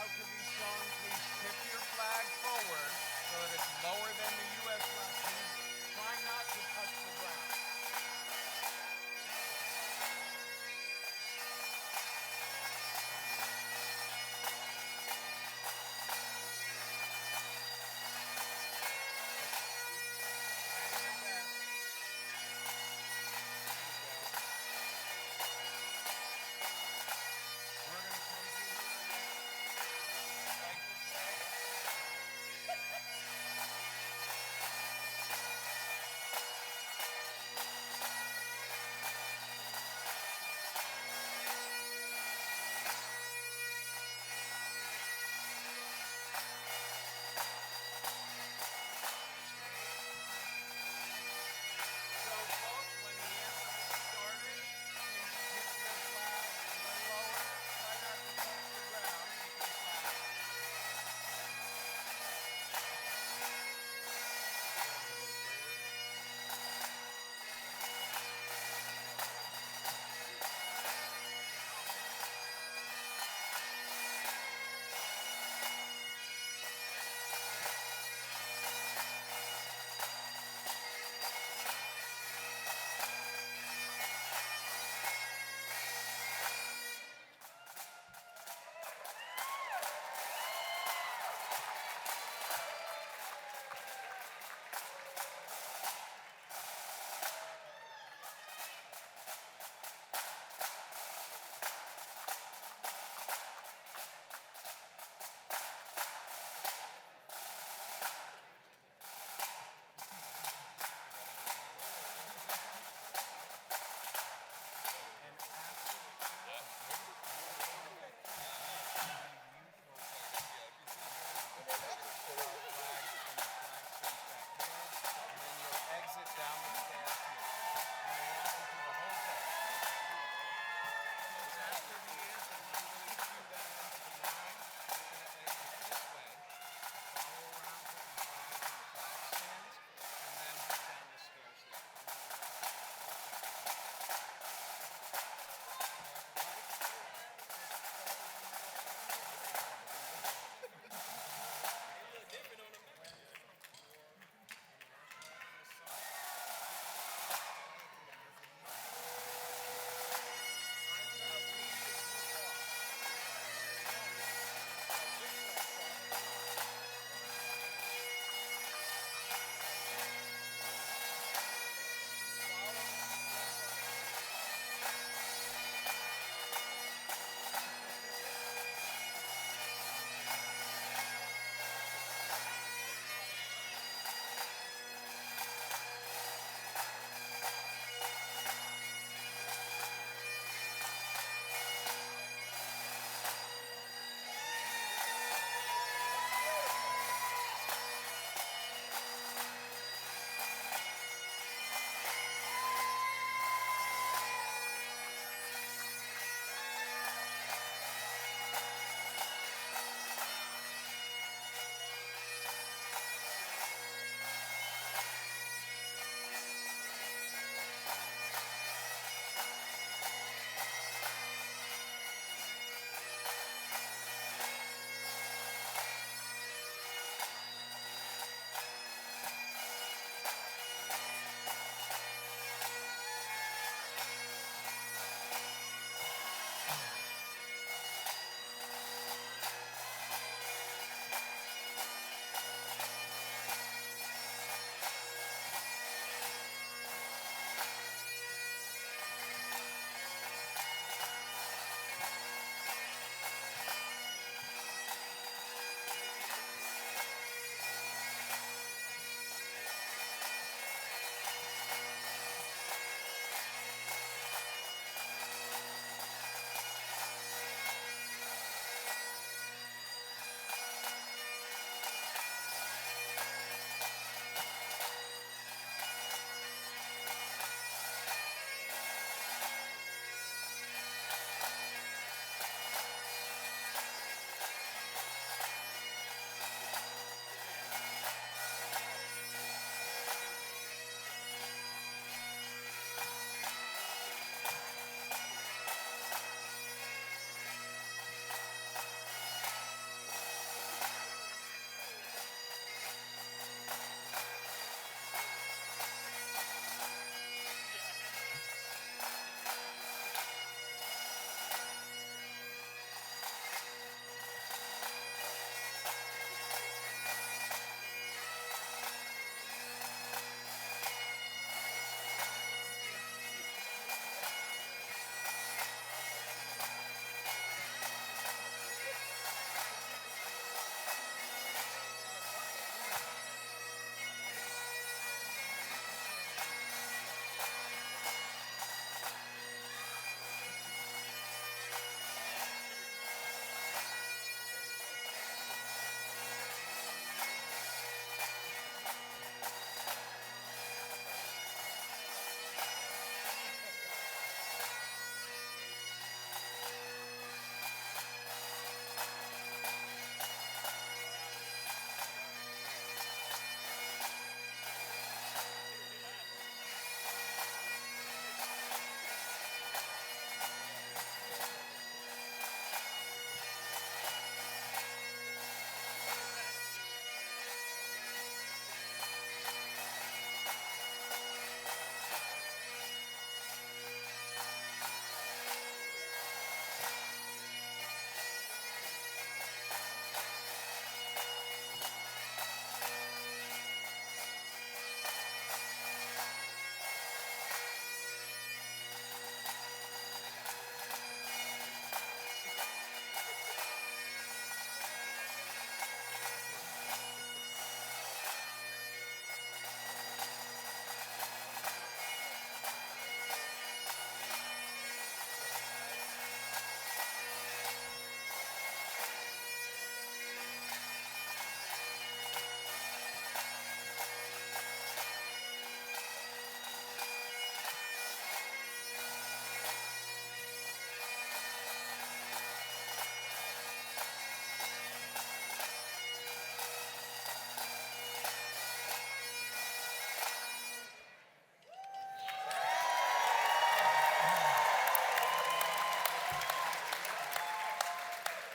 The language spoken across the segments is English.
proud to be shown, please tip your flag forward so that it's lower than the U.S. flag. Please try not to touch the ground. Trying my best. There you go. We're going to come through here again, like this way.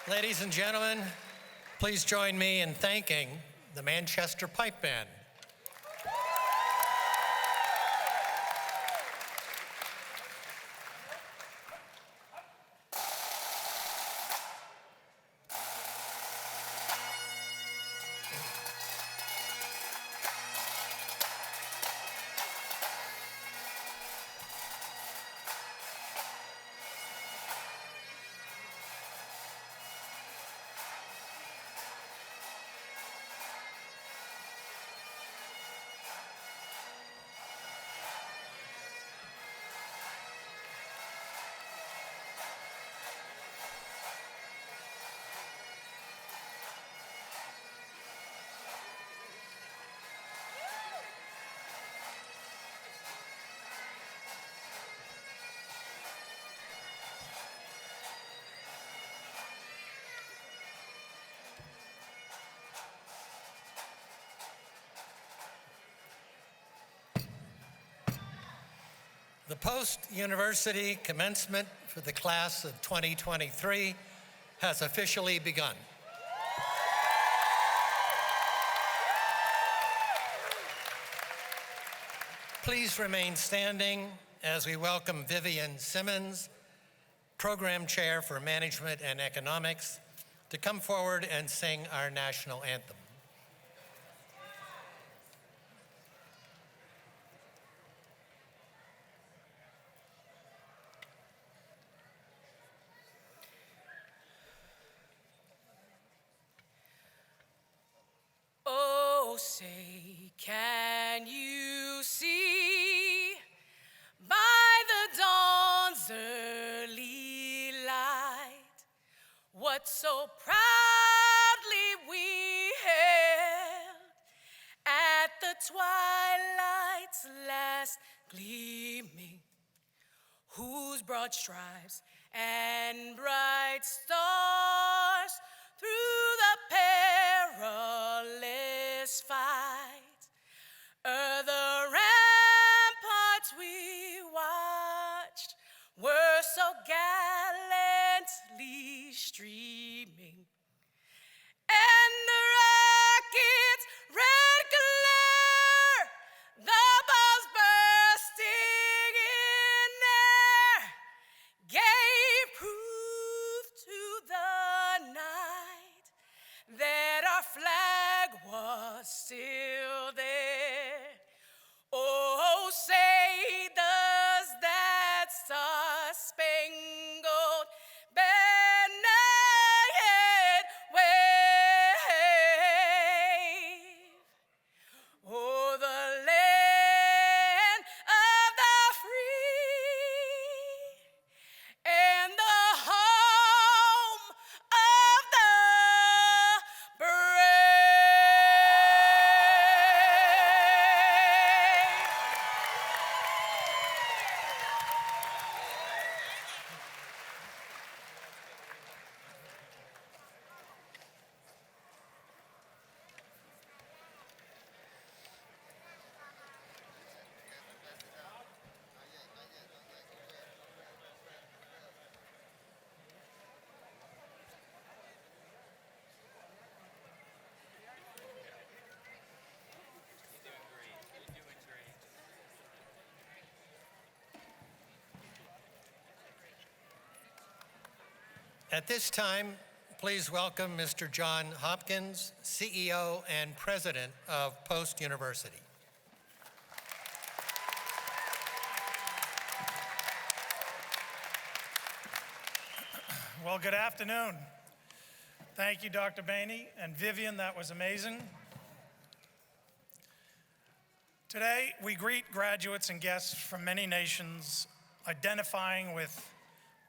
Ladies and gentlemen, please join me in thanking the Manchester Pipe Band. The post-university commencement for the class of 2023 has officially begun. Please remain standing as we welcome Vivian Simmons, Program Chair for Management and Economics, to come forward and sing our national anthem. Oh, say, can you see by the dawn's early light what so proudly we hailed at the twilight's last gleaming, whose broad stripes and bright stars through the perilous fight, o'er the ramparts we watched, were so gallantly streaming, and the rocket's red glare, the balls bursting in air, gave proof to the night that our flag was still there. Oh, say does that star-spangled banner yet wave? Oh, the land of the free and the home of the brave. At this time, please welcome Mr. John Hopkins, CEO and President of Post University. Well, good afternoon. Thank you, Dr. Bainey and Vivian. That was amazing. Today, we greet graduates and guests from many nations, identifying with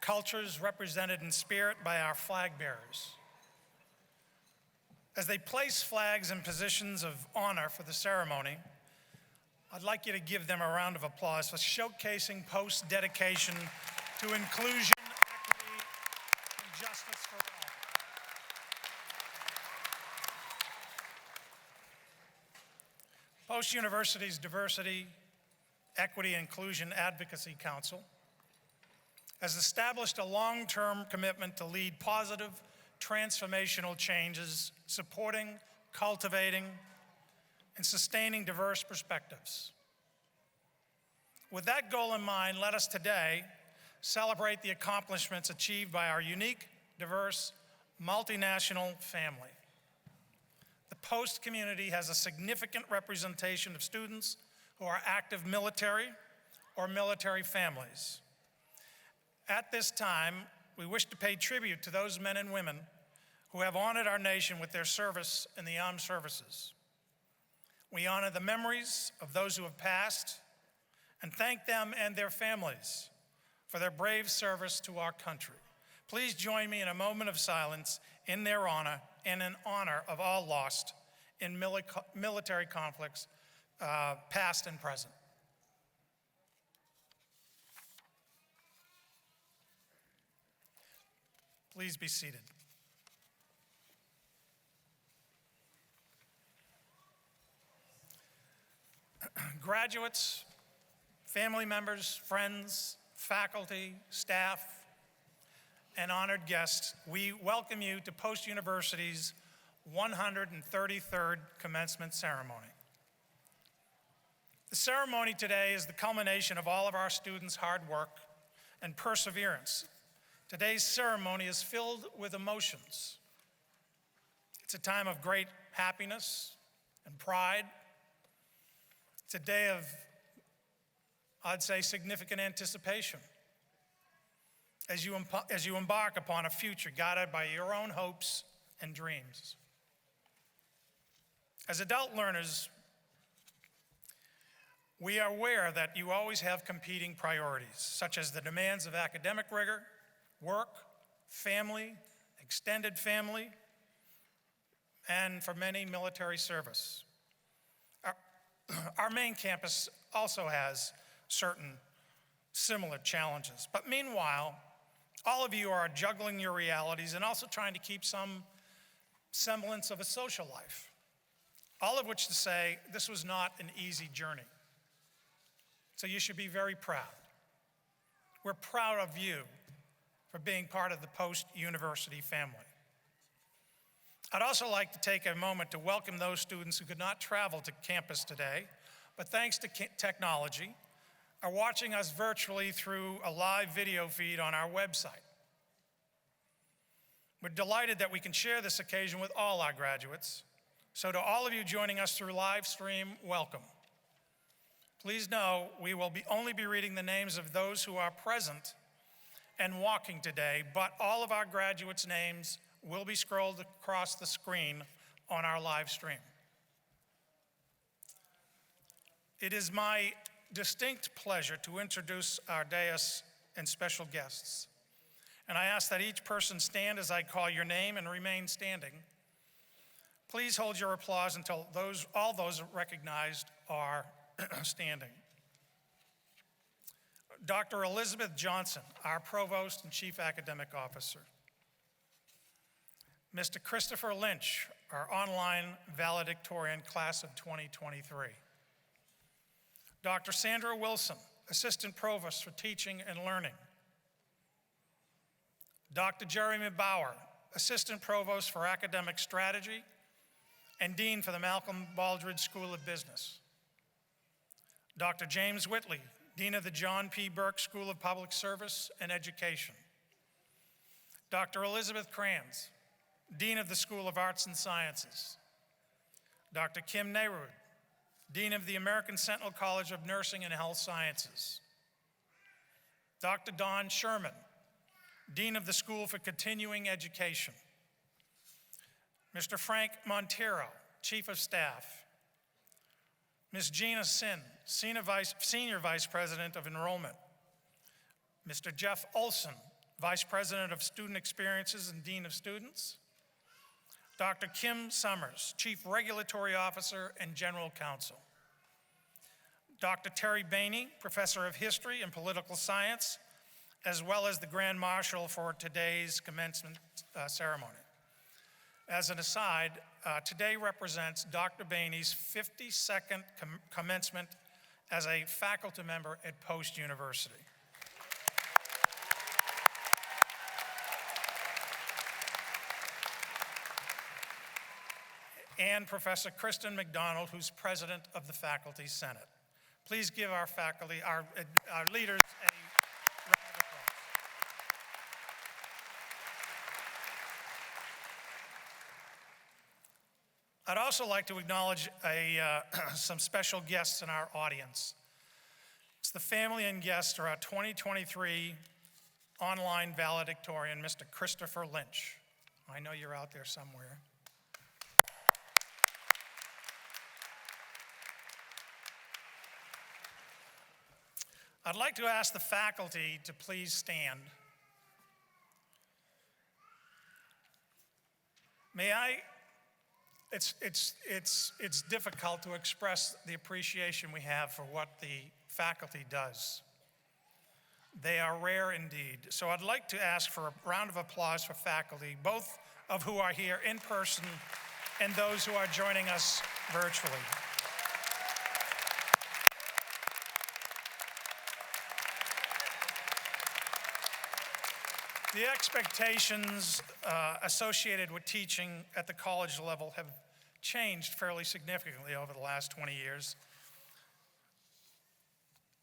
cultures represented in spirit by our flag bearers. As they place flags in positions of honor for the ceremony, I'd like you to give them a round of applause for showcasing Post's dedication to inclusion, equity, and justice for all. Post University's Diversity, Equity, and Inclusion Advocacy Council has established a long-term commitment to lead positive, transformational changes, supporting, cultivating, and sustaining diverse perspectives. With that goal in mind, let us today celebrate the accomplishments achieved by our unique, diverse, multinational family. The Post community has a significant representation of students who are active military or military families. At this time, we wish to pay tribute to those men and women who have honored our nation with their service in the armed services. We honor the memories of those who have passed and thank them and their families for their brave service to our country. Please join me in a moment of silence in their honor and in honor of all lost in military conflicts, past and present. Please be seated. Graduates, family members, friends, faculty, staff, and honored guests, we welcome you to Post University's 133rd commencement ceremony. The ceremony today is the culmination of all of our students' hard work and perseverance. Today's ceremony is filled with emotions. It's a time of great happiness and pride. It's a day of, I'd say, significant anticipation as you embark upon a future guided by your own hopes and dreams. As adult learners, we are aware that you always have competing priorities, such as the demands of academic rigor, work, family, extended family, and for many, military service. Our main campus also has certain similar challenges. But meanwhile, all of you are juggling your realities and also trying to keep some semblance of a social life. All of which to say, this was not an easy journey. So you should be very proud. We're proud of you for being part of the Post University family. I'd also like to take a moment to welcome those students who could not travel to campus today, but thanks to technology, are watching us virtually through a live video feed on our website. We're delighted that we can share this occasion with all our graduates. So to all of you joining us through live stream, welcome. Please know we will only be reading the names of those who are present and walking today, but all of our graduates' names will be scrolled across the screen on our live stream. It is my distinct pleasure to introduce our dais and special guests. And I ask that each person stand as I call your name and remain standing. Please hold your applause until all those recognized are standing. Dr. Elizabeth Johnson, our Provost and Chief Academic Officer. Mr. Christopher Lynch, our online valedictorian, class of 2023. Dr. Sandra Wilson, Assistant Provost for Teaching and Learning. Dr. Jeremy Bauer, Assistant Provost for Academic Strategy and Dean for the Malcolm Baldrige School of Business. Dr. James Whitley, Dean of the John P. Burke School of Public Service and Education. Dr. Elizabeth Kranz, Dean of the School of Arts and Sciences. Dr. Kim Nehrude, Dean of the American Sentinel College of Nursing and Health Sciences. Dr. Don Sherman, Dean of the School for Continuing Education. Mr. Frank Montero, Chief of Staff. Ms. Gina Sin, Senior Vice President of Enrollment. Mr. Jeff Olson, Vice President of Student Experiences and Dean of Students. Dr. Kim Summers, Chief Regulatory Officer and General Counsel. Dr. Terry Bainey, Professor of History and Political Science, as well as the Grand Marshal for today's commencement ceremony. As an aside, today represents Dr. Bainey's 52nd commencement as a faculty member at Post University. and Professor Kristen McDonald, who's president of the Faculty Senate. Please give our faculty, our leaders, a round of applause. I'd also like to acknowledge some special guests in our audience. It's the family and guests of our 2023 online valedictorian, Mr. Christopher Lynch. I know you're out there somewhere. I'd like to ask the faculty to please stand. May I? It's difficult to express the appreciation we have for what the faculty does. They are rare indeed. So I'd like to ask for a round of applause for faculty, both of who are here in person and those who are joining us virtually. The expectations associated with teaching at the college level have changed fairly significantly over the last 20 years.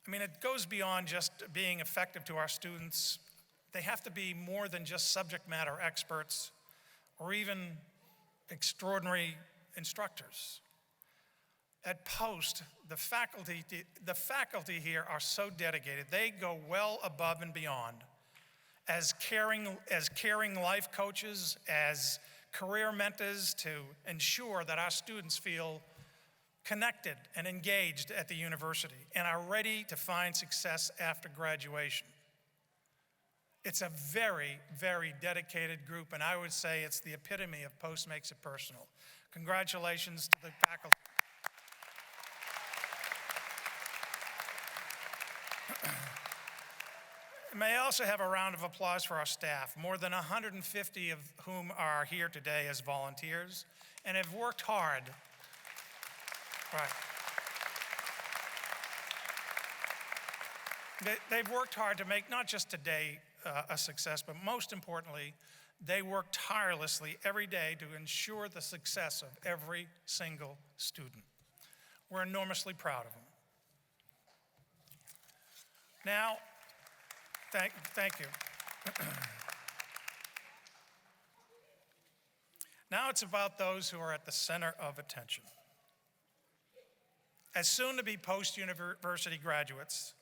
I mean, it goes beyond just being effective to our students. They have to be more than just subject matter experts or even extraordinary instructors. At Post, the faculty here are so dedicated. They go well above and beyond as caring life coaches, as career mentors, to ensure that our students feel connected and engaged at the university and are ready to find success after graduation. It's a very, very dedicated group, and I would say it's the epitome of Post Makes It Personal. Congratulations to the faculty. May I also have a round of applause for our staff, more than 150 of whom are here today as volunteers and have worked hard. Right. They've worked hard to make not just today a success, but most importantly, they work tirelessly every day to ensure the success of every single student. We're enormously proud of them. Now, thank you. Now it's about those who are at the center of attention. As soon-to-be post-university graduates,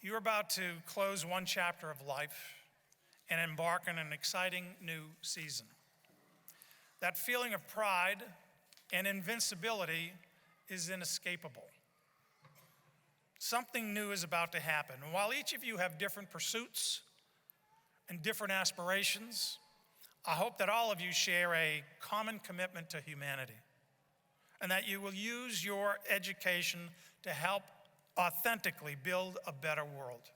you're about to close one chapter of life and embark on an exciting new season. That feeling of pride and invincibility is inescapable. Something new is about to happen. And while each of you have different pursuits and different aspirations, I hope that all of you share a common commitment to humanity and that you will use your education to help authentically build a better world.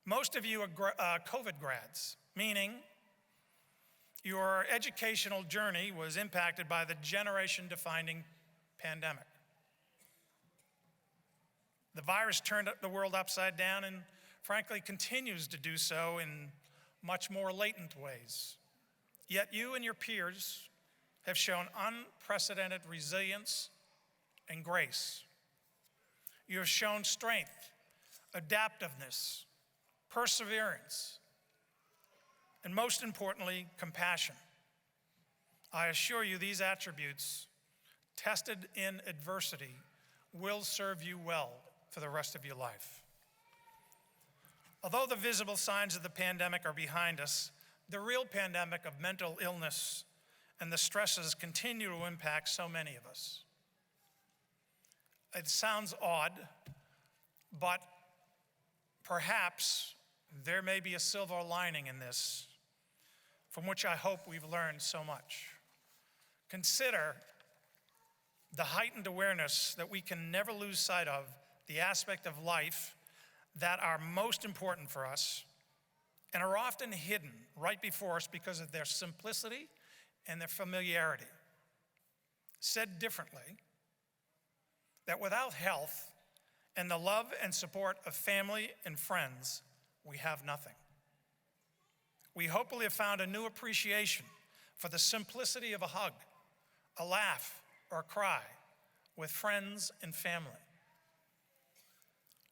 Most of you are COVID grads, meaning your educational journey was impacted by the generation-defining pandemic. The virus turned the world upside down and frankly continues to do so in much more latent ways. Yet you and your peers have shown unprecedented resilience and grace. You have shown strength, adaptiveness, perseverance, and most importantly, compassion. I assure you these attributes, tested in adversity, will serve you well for the rest of your life. Although the visible signs of the pandemic are behind us, the real pandemic of mental illness and the stresses continue to impact so many of us. It sounds odd, but perhaps there may be a silver lining in this, from which I hope we've learned so much. Consider the heightened awareness that we can never lose sight of the aspect of life that are most important for us and are often hidden right before us because of their simplicity and their familiarity. Said differently, that without health and the love and support of family and friends, we have nothing. We hopefully have found a new appreciation for the simplicity of a hug, a laugh, or a cry with friends and family.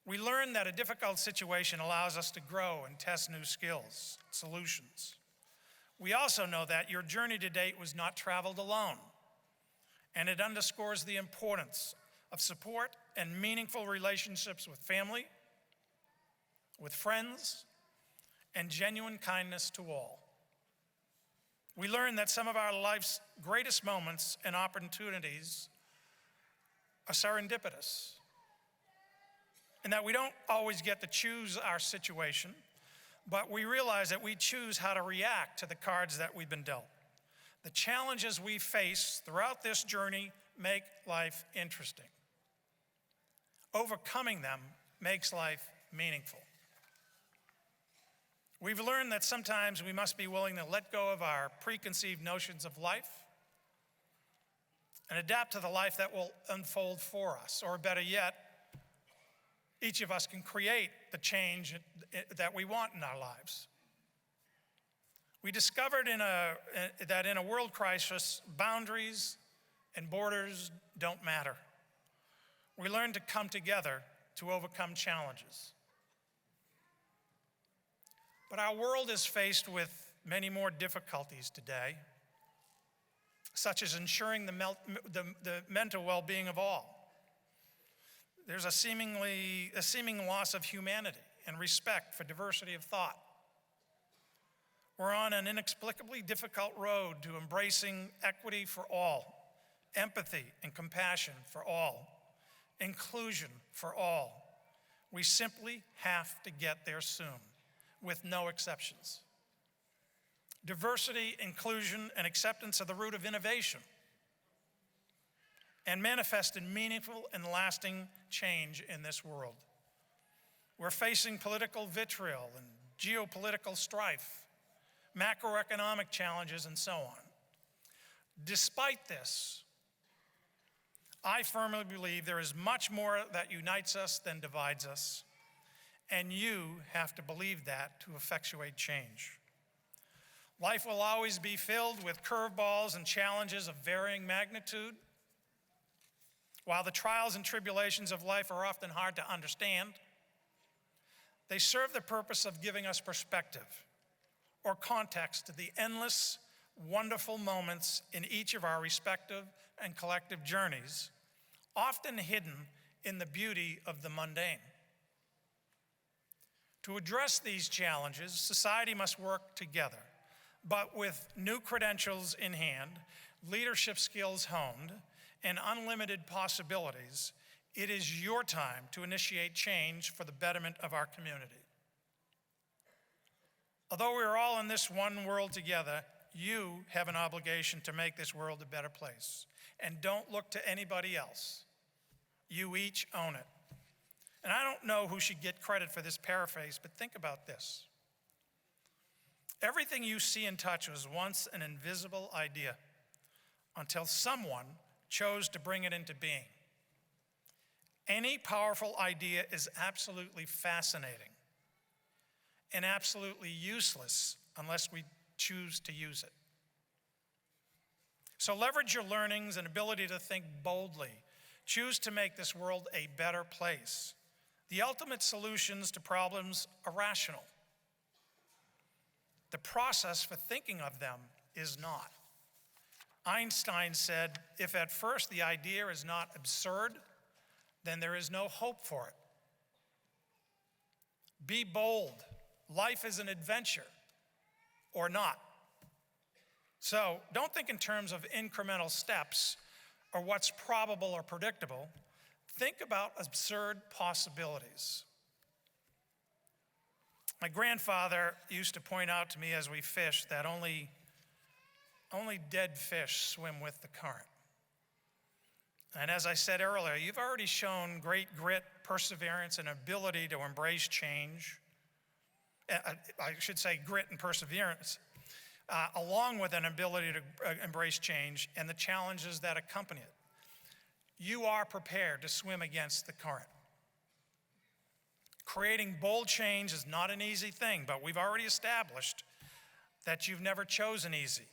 We learn that a difficult situation allows us to grow and test new skills, solutions. We also know that your journey to date was not traveled alone, and it underscores the importance of support and meaningful relationships with family, with friends, and genuine kindness to all. We learn that some of our life's greatest moments and opportunities are serendipitous, and that we don't always get to choose our situation, but we realize that we choose how to react to the cards that we've been dealt. The challenges we face throughout this journey make life interesting. Overcoming them makes life meaningful. We've learned that sometimes we must be willing to let go of our preconceived notions of life and adapt to the life that will unfold for us. Or better yet, each of us can create the change that we want in our lives. We discovered that in a world crisis, boundaries and borders don't matter. We learned to come together to overcome challenges. But our world is faced with many more difficulties today, such as ensuring the mental well-being of all. There's a seeming loss of humanity and respect for diversity of thought. We're on an inexplicably difficult road to embracing equity for all, empathy and compassion for all, inclusion for all. We simply have to get there soon, with no exceptions. Diversity, inclusion, and acceptance are the root of innovation and manifest in meaningful and lasting change in this world. We're facing political vitriol and geopolitical strife, macroeconomic challenges, and so on. Despite this, I firmly believe there is much more that unites us than divides us, and you have to believe that to effectuate change. Life will always be filled with curveballs and challenges of varying magnitude. While the trials and tribulations of life are often hard to understand, they serve the purpose of giving us perspective or context to the endless, wonderful moments in each of our respective and collective journeys, often hidden in the beauty of the mundane. To address these challenges, society must work together, but with new credentials in hand, leadership skills honed, and unlimited possibilities, it is your time to initiate change for the betterment of our community. Although we are all in this one world together, you have an obligation to make this world a better place. And don't look to anybody else. You each own it. And I don't know who should get credit for this paraphrase, but think about this. Everything you see and touch was once an invisible idea until someone chose to bring it into being. Any powerful idea is absolutely fascinating and absolutely useless unless we choose to use it. So leverage your learnings and ability to think boldly. Choose to make this world a better place. The ultimate solutions to problems are rational. The process for thinking of them is not. Einstein said, if at first the idea is not absurd, then there is no hope for it. Be bold. Life is an adventure, or not. So don't think in terms of incremental steps or what's probable or predictable. Think about absurd possibilities. My grandfather used to point out to me as we fished that only dead fish swim with the current. And as I said earlier, you've already shown great grit, perseverance, and ability to embrace change. I should say grit and perseverance, along with an ability to embrace change and the challenges that accompany it. You are prepared to swim against the current. Creating bold change is not an easy thing, but we've already established that you've never chosen easy.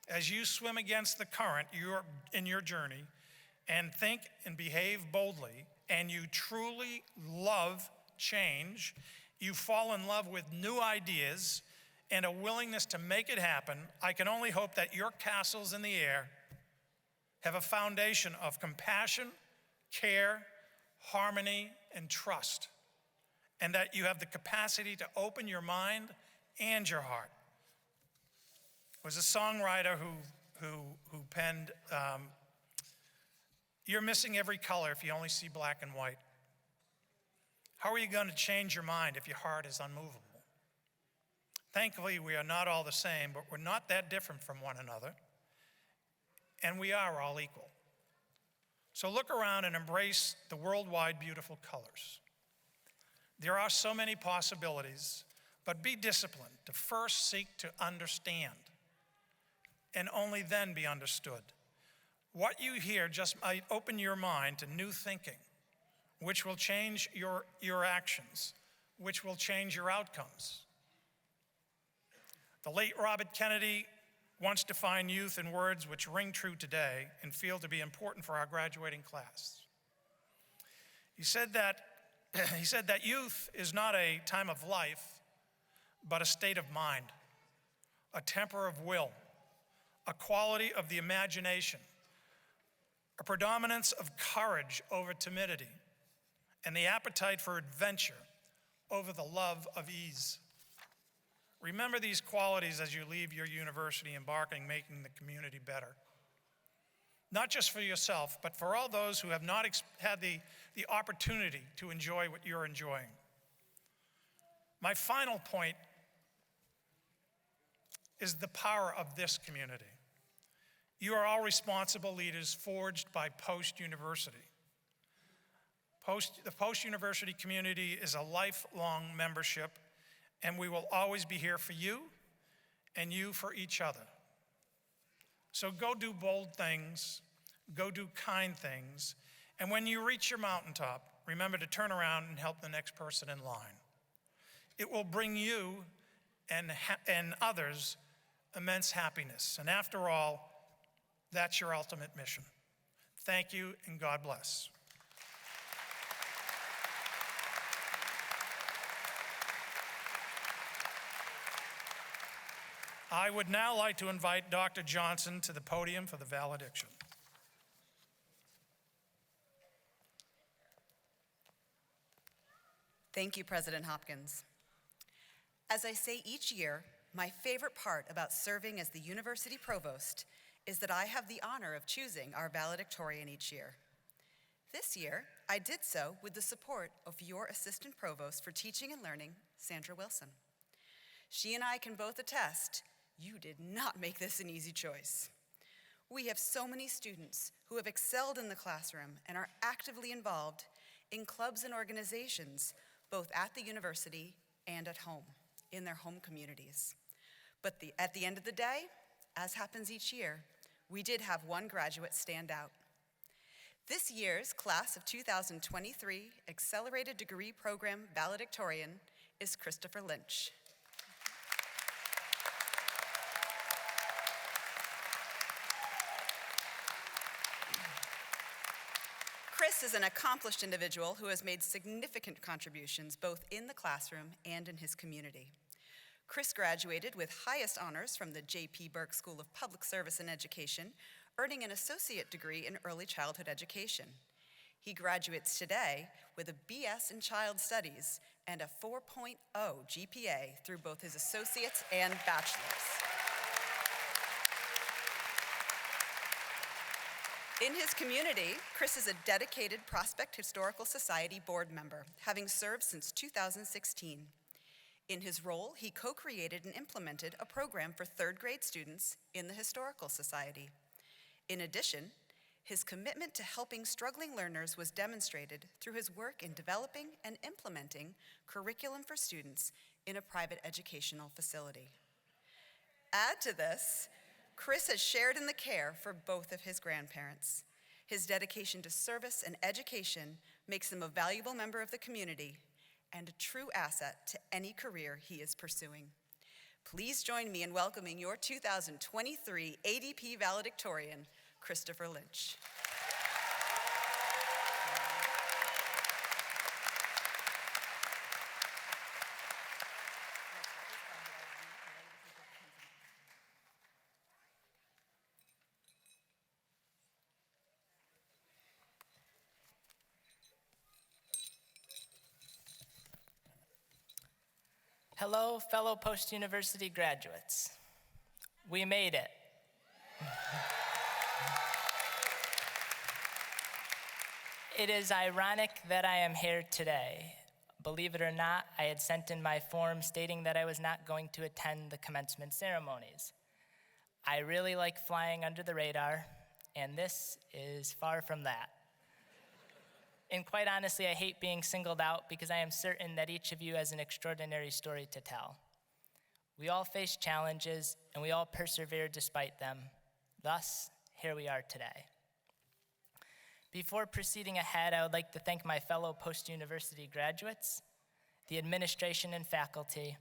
as you swim against the current in your journey and think and behave boldly, and you truly love change, you fall in love with new ideas and a willingness to make it happen, I can only hope that your castles in the air have a foundation of compassion, care, harmony, and trust, and that you have the capacity to open your mind and your heart. There was a songwriter who penned, "You're missing every color if you only see black and white. How are you going to change your mind if your heart is unmovable?" Thankfully, we are not all the same, but we're not that different from one another, and we are all equal. So look around and embrace the worldwide beautiful colors. There are so many possibilities, but be disciplined to first seek to understand, and only then be understood. What you hear just might open your mind to new thinking, which will change your actions, which will change your outcomes. The late Robert Kennedy once defined youth in words which ring true today and feel to be important for our graduating class. He said that youth is not a time of life, but a state of mind, a temper of will, a quality of the imagination, a predominance of courage over timidity, and the appetite for adventure over the love of ease. Remember these qualities as you leave your university, embarking, making the community better. Not just for yourself, but for all those who have not had the opportunity to enjoy what you're enjoying. My final point is the power of this community. You are all responsible leaders forged by post-university. The post-university community is a lifelong membership, and we will always be here for you and you for each other. So go do bold things, go do kind things, and when you reach your mountaintop, remember to turn around and help the next person in line. It will bring you and others immense happiness. And after all, that's your ultimate mission. Thank you, and God bless. I would now like to invite Dr. Johnson to the podium for the valediction. Thank you, President Hopkins. As I say each year, my favorite part about serving as the university provost is that I have the honor of choosing our valedictorian each year. This year, I did so with the support of your assistant provost for teaching and learning, Sandra Wilson. She and I can both attest, you did not make this an easy choice. We have so many students who have excelled in the classroom and are actively involved in clubs and organizations, both at the university and at home, in their home communities. But at the end of the day, as happens each year, we did have one graduate stand out. This year's class of 2023 Accelerated Degree Program valedictorian is Christopher Lynch. Chris is an accomplished individual who has made significant contributions both in the classroom and in his community. Chris graduated with highest honors from the J.P. Burke School of Public Service and Education, earning an associate degree in early childhood education. He graduates today with a BS in Child Studies and a 4.0 GPA through both his associates and bachelor's. In his community, Chris is a dedicated Prospect Historical Society board member, having served since 2016. In his role, he co-created and implemented a program for third grade students in the Historical Society. In addition, his commitment to helping struggling learners was demonstrated through his work in developing and implementing curriculum for students in a private educational facility. Add to this, Chris has shared in the care for both of his grandparents. His dedication to service and education makes him a valuable member of the community and a true asset to any career he is pursuing. Please join me in welcoming your 2023 ADP valedictorian, Christopher Lynch. Hello, fellow post-university graduates. We made it. It is ironic that I am here today. Believe it or not, I had sent in my form stating that I was not going to attend the commencement ceremonies. I really like flying under the radar, and this is far from that. And quite honestly, I hate being singled out because I am certain that each of you has an extraordinary story to tell. We all face challenges, and we all persevere despite them. Thus, here we are today. Before proceeding ahead, I would like to thank my fellow post-university graduates, the administration and faculty,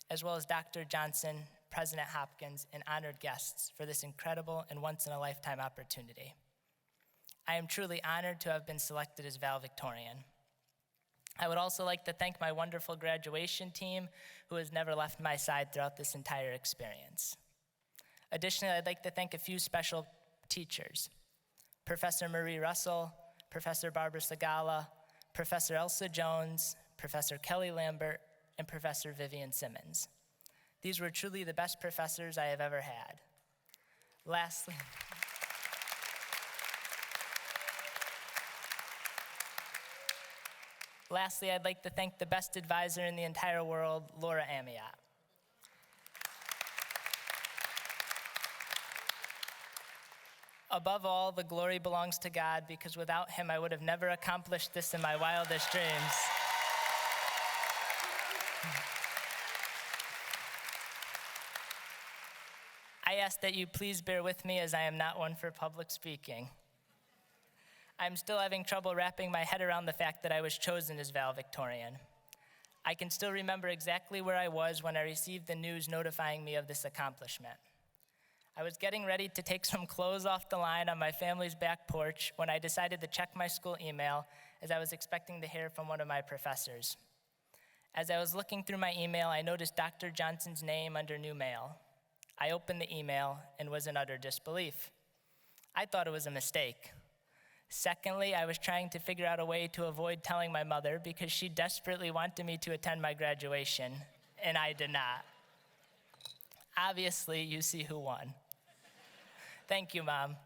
as well as Dr. Johnson, President Hopkins, and honored guests for this incredible and once-in-a-lifetime opportunity. I am truly honored to have been selected as valedictorian. I would also like to thank my wonderful graduation team who has never left my side throughout this entire experience. Additionally, I'd like to thank a few special teachers: Professor Marie Russell, Professor Barbara Sagala, Professor Elsa Jones, Professor Kelly Lambert, and Professor Vivian Simmons. These were truly the best professors I have ever had. Lastly, I'd like to thank the best advisor in the entire world, Laura Amiot. Above all, the glory belongs to God, because without him, I would have never accomplished this in my wildest dreams. I ask that you please bear with me, as I am not one for public speaking. I'm still having trouble wrapping my head around the fact that I was chosen as valedictorian. I can still remember exactly where I was when I received the news notifying me of this accomplishment. I was getting ready to take some clothes off the line on my family's back porch when I decided to check my school email, as I was expecting to hear from one of my professors. As I was looking through my email, I noticed Dr. Johnson's name under new mail. I opened the email and was in utter disbelief. I thought it was a mistake. Secondly, I was trying to figure out a way to avoid telling my mother, because she desperately wanted me to attend my graduation, and I did not. Obviously, you see who won. Thank you, Mom.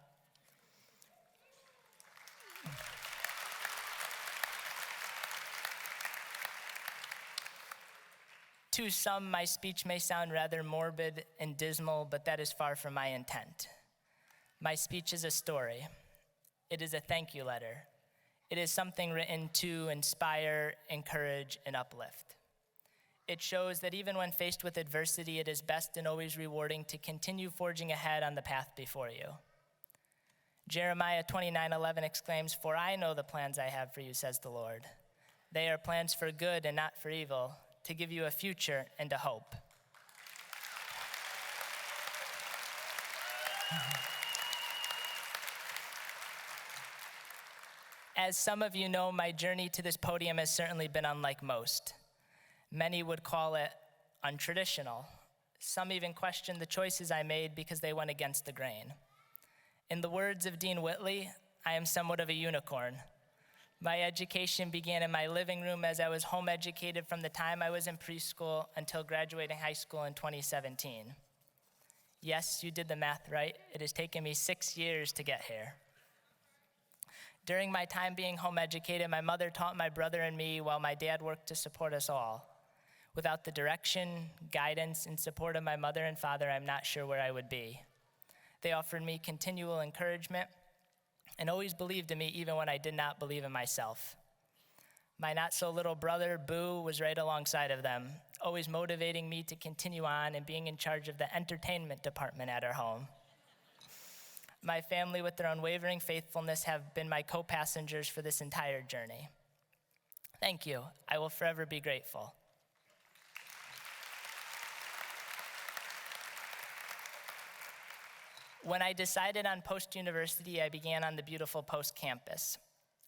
To some, my speech may sound rather morbid and dismal, but that is far from my intent. My speech is a story. It is a thank you letter. It is something written to inspire, encourage, and uplift. It shows that even when faced with adversity, it is best and always rewarding to continue forging ahead on the path before you. Jeremiah 29:11 exclaims, "For I know the plans I have for you, says the Lord. They are plans for good and not for evil, to give you a future and a hope." As some of you know, my journey to this podium has certainly been unlike most. Many would call it untraditional. Some even question the choices I made because they went against the grain. In the words of Dean Whitley, I am somewhat of a unicorn. My education began in my living room, as I was home educated from the time I was in preschool until graduating high school in 2017. Yes, you did the math right. It has taken me 6 years to get here. During my time being home educated, my mother taught my brother and me, while my dad worked to support us all. Without the direction, guidance, and support of my mother and father, I'm not sure where I would be. They offered me continual encouragement and always believed in me even when I did not believe in myself. My not-so-little brother, Boo, was right alongside of them, always motivating me to continue on and being in charge of the entertainment department at our home. My family, with their unwavering faithfulness, have been my co-passengers for this entire journey. Thank you. I will forever be grateful. When I decided on Post University, I began on the beautiful Post campus.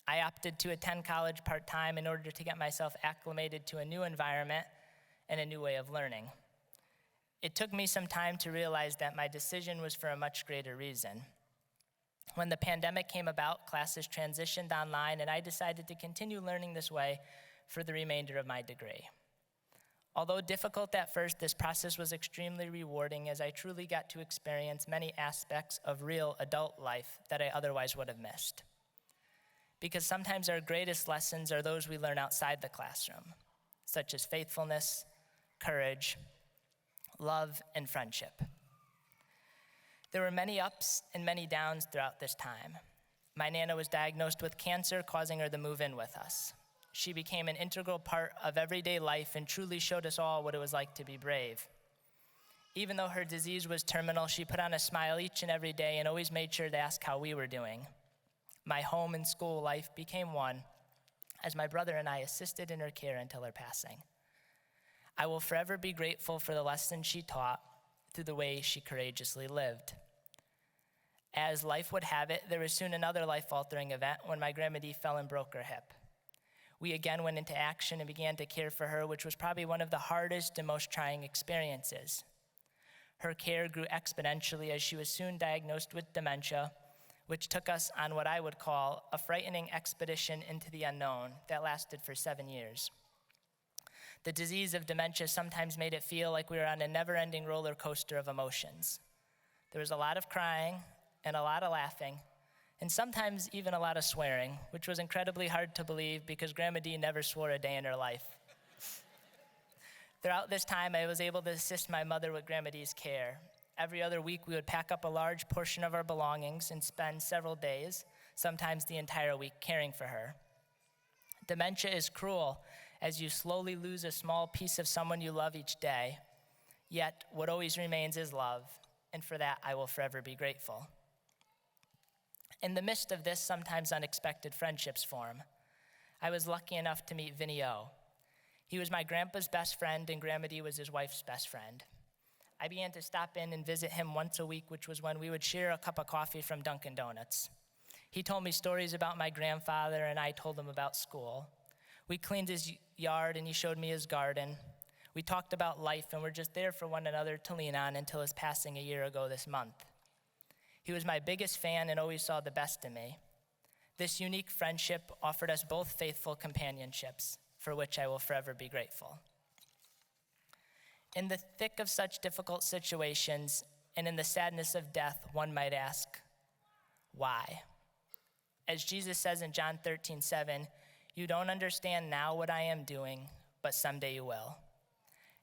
I opted to attend college part-time in order to get myself acclimated to a new environment and a new way of learning. It took me some time to realize that my decision was for a much greater reason. When the pandemic came about, classes transitioned online, and I decided to continue learning this way for the remainder of my degree. Although difficult at first, this process was extremely rewarding as I truly got to experience many aspects of real adult life that I otherwise would have missed. Because sometimes our greatest lessons are those we learn outside the classroom, such as faithfulness, courage, love, and friendship. There were many ups and many downs throughout this time. My Nana was diagnosed with cancer, causing her to move in with us. She became an integral part of everyday life and truly showed us all what it was like to be brave. Even though her disease was terminal, she put on a smile each and every day and always made sure to ask how we were doing. My home and school life became one, as my brother and I assisted in her care until her passing. I will forever be grateful for the lessons she taught through the way she courageously lived. As life would have it, there was soon another life-altering event when my Grandma Dee fell and broke her hip. We again went into action and began to care for her, which was probably one of the hardest and most trying experiences. Her care grew exponentially as she was soon diagnosed with dementia, which took us on what I would call a frightening expedition into the unknown that lasted for 7 years. The disease of dementia sometimes made it feel like we were on a never-ending roller coaster of emotions. There was a lot of crying and a lot of laughing, and sometimes even a lot of swearing, which was incredibly hard to believe because Grandma Dee never swore a day in her life. Throughout this time, I was able to assist my mother with Grandma Dee's care. Every other week, we would pack up a large portion of our belongings and spend several days, sometimes the entire week, caring for her. Dementia is cruel as you slowly lose a small piece of someone you love each day, yet what always remains is love, and for that, I will forever be grateful. In the midst of this, sometimes unexpected friendships form. I was lucky enough to meet Vinny O. He was my grandpa's best friend, and Grandma Dee was his wife's best friend. I began to stop in and visit him once a week, which was when we would share a cup of coffee from Dunkin' Donuts. He told me stories about my grandfather, and I told him about school. We cleaned his yard, and he showed me his garden. We talked about life, and were just there for one another to lean on until his passing a year ago this month. He was my biggest fan and always saw the best in me. This unique friendship offered us both faithful companionships, for which I will forever be grateful. In the thick of such difficult situations and in the sadness of death, one might ask, why? As Jesus says in John 13:7, you don't understand now what I am doing, but someday you will.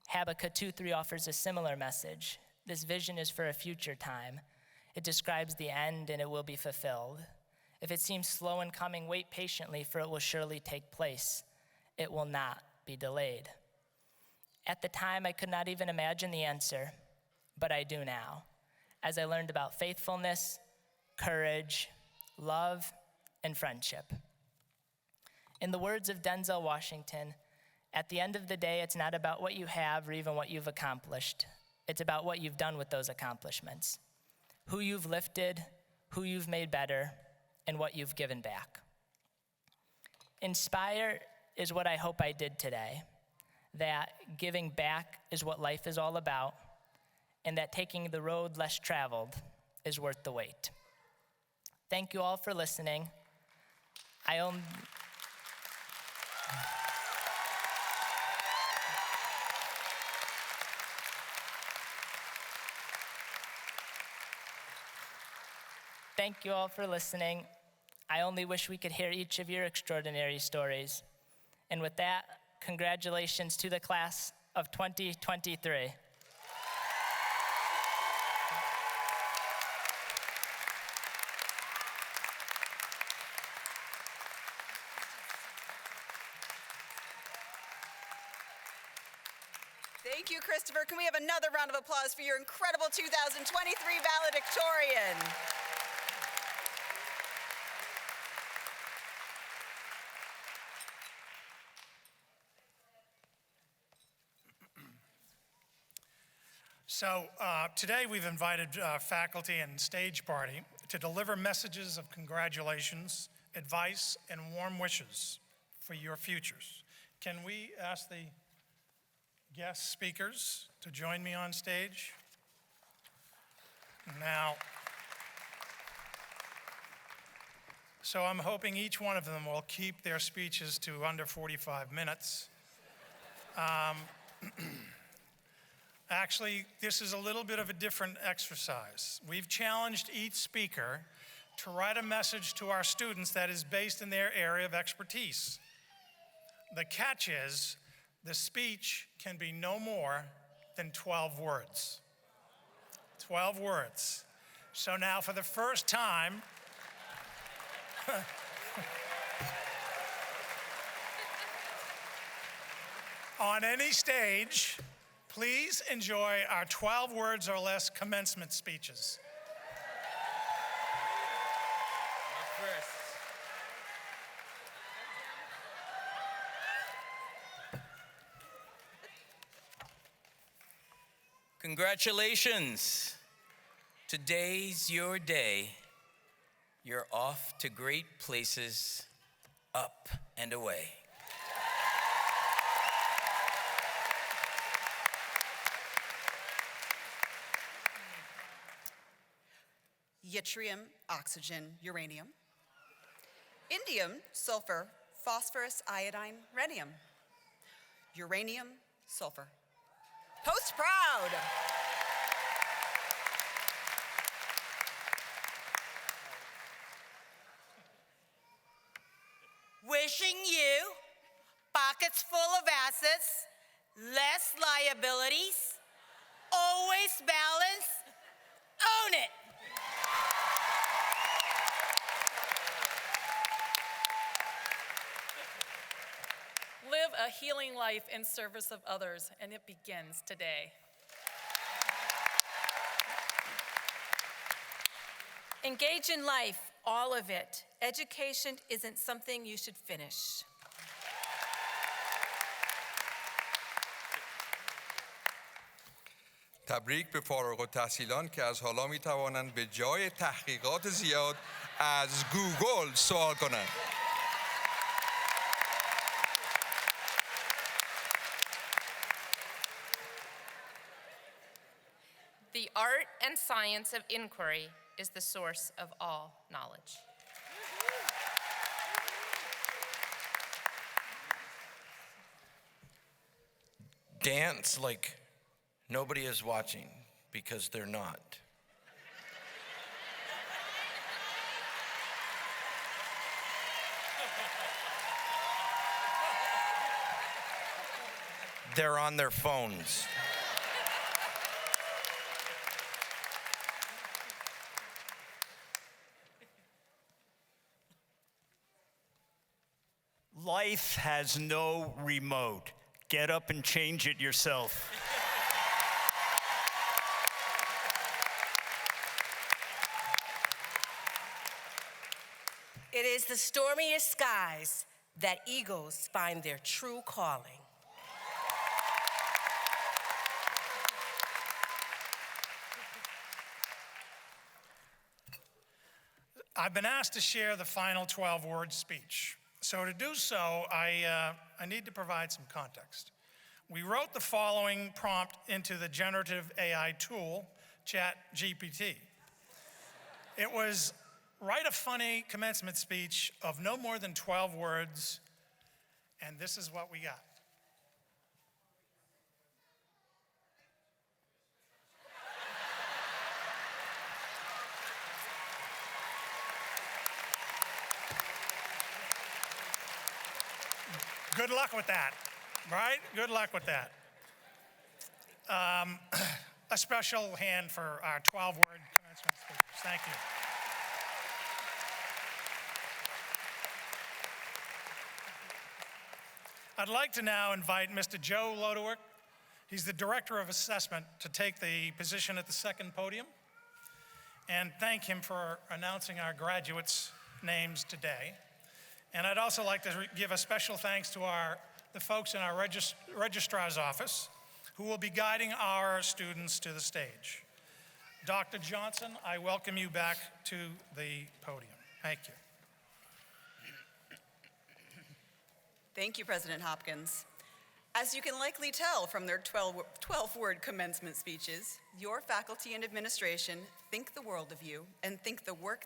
Habakkuk 2:3 offers a similar message. This vision is for a future time. It describes the end and it will be fulfilled. If it seems slow in coming, wait patiently, for it will surely take place. It will not be delayed. At the time, I could not even imagine the answer, but I do now, as I learned about faithfulness, courage, love, and friendship. In the words of Denzel Washington, at the end of the day, it's not about what you have or even what you've accomplished. It's about what you've done with those accomplishments, who you've lifted, who you've made better, and what you've given back. Inspire is what I hope I did today, that giving back is what life is all about, and that taking the road less traveled is worth the wait. Thank you all for listening. Thank you all for listening. I only wish we could hear each of your extraordinary stories. And with that, congratulations to the class of 2023. Thank you, Christopher. Can we have another round of applause for your incredible 2023 valedictorian? So today we've invited faculty and stage party to deliver messages of congratulations, advice, and warm wishes for your futures. Can we ask the guest speakers to join me on stage? Now, so I'm hoping each one of them will keep their speeches to under 45 minutes. Actually, this is a little bit of a different exercise. We've challenged each speaker to write a message to our students that is based in their area of expertise. The catch is, the speech can be no more than 12 words. 12 words. So now for the first time, on any stage, please enjoy our 12 words or less commencement speeches. Congratulations. Today's your day. You're off to great places, up and away. Yttrium, oxygen, uranium. Indium, sulfur, phosphorus, iodine, rhenium. Uranium, sulfur. Post proud. Wishing you pockets full of assets, less liabilities, always balance, own it. Live a healing life in service of others, and it begins today. Engage in life, all of it. Education isn't something you should finish. تبریک به فارغ التحصیلان که از حالا می توانند به جای تحقیقات زیاد از گوگل سوال کنند. The art and science of inquiry is the source of all knowledge. Dance like nobody is watching, because they're not. They're on their phones. Life has no remote. Get up and change it yourself. It is the stormiest skies that eagles find their true calling. I've been asked to share the final 12-word speech. So to do so, I need to provide some context. We wrote the following prompt into the generative AI tool, ChatGPT. It was, write a funny commencement speech of no more than 12 words, and this is what we got. Good luck with that, right? Good luck with that. A special hand for our 12-word commencement speakers. Thank you. I'd like to now invite Mr. Joe Lodewick. He's the Director of Assessment, to take the position at the second podium, and thank him for announcing our graduates' names today. And I'd also like to give a special thanks to the folks in our registrar's office who will be guiding our students to the stage. Dr. Johnson, I welcome you back to the podium. Thank you. Thank you, President Hopkins. As you can likely tell from their 12-word commencement speeches, your faculty and administration think the world of you and think the work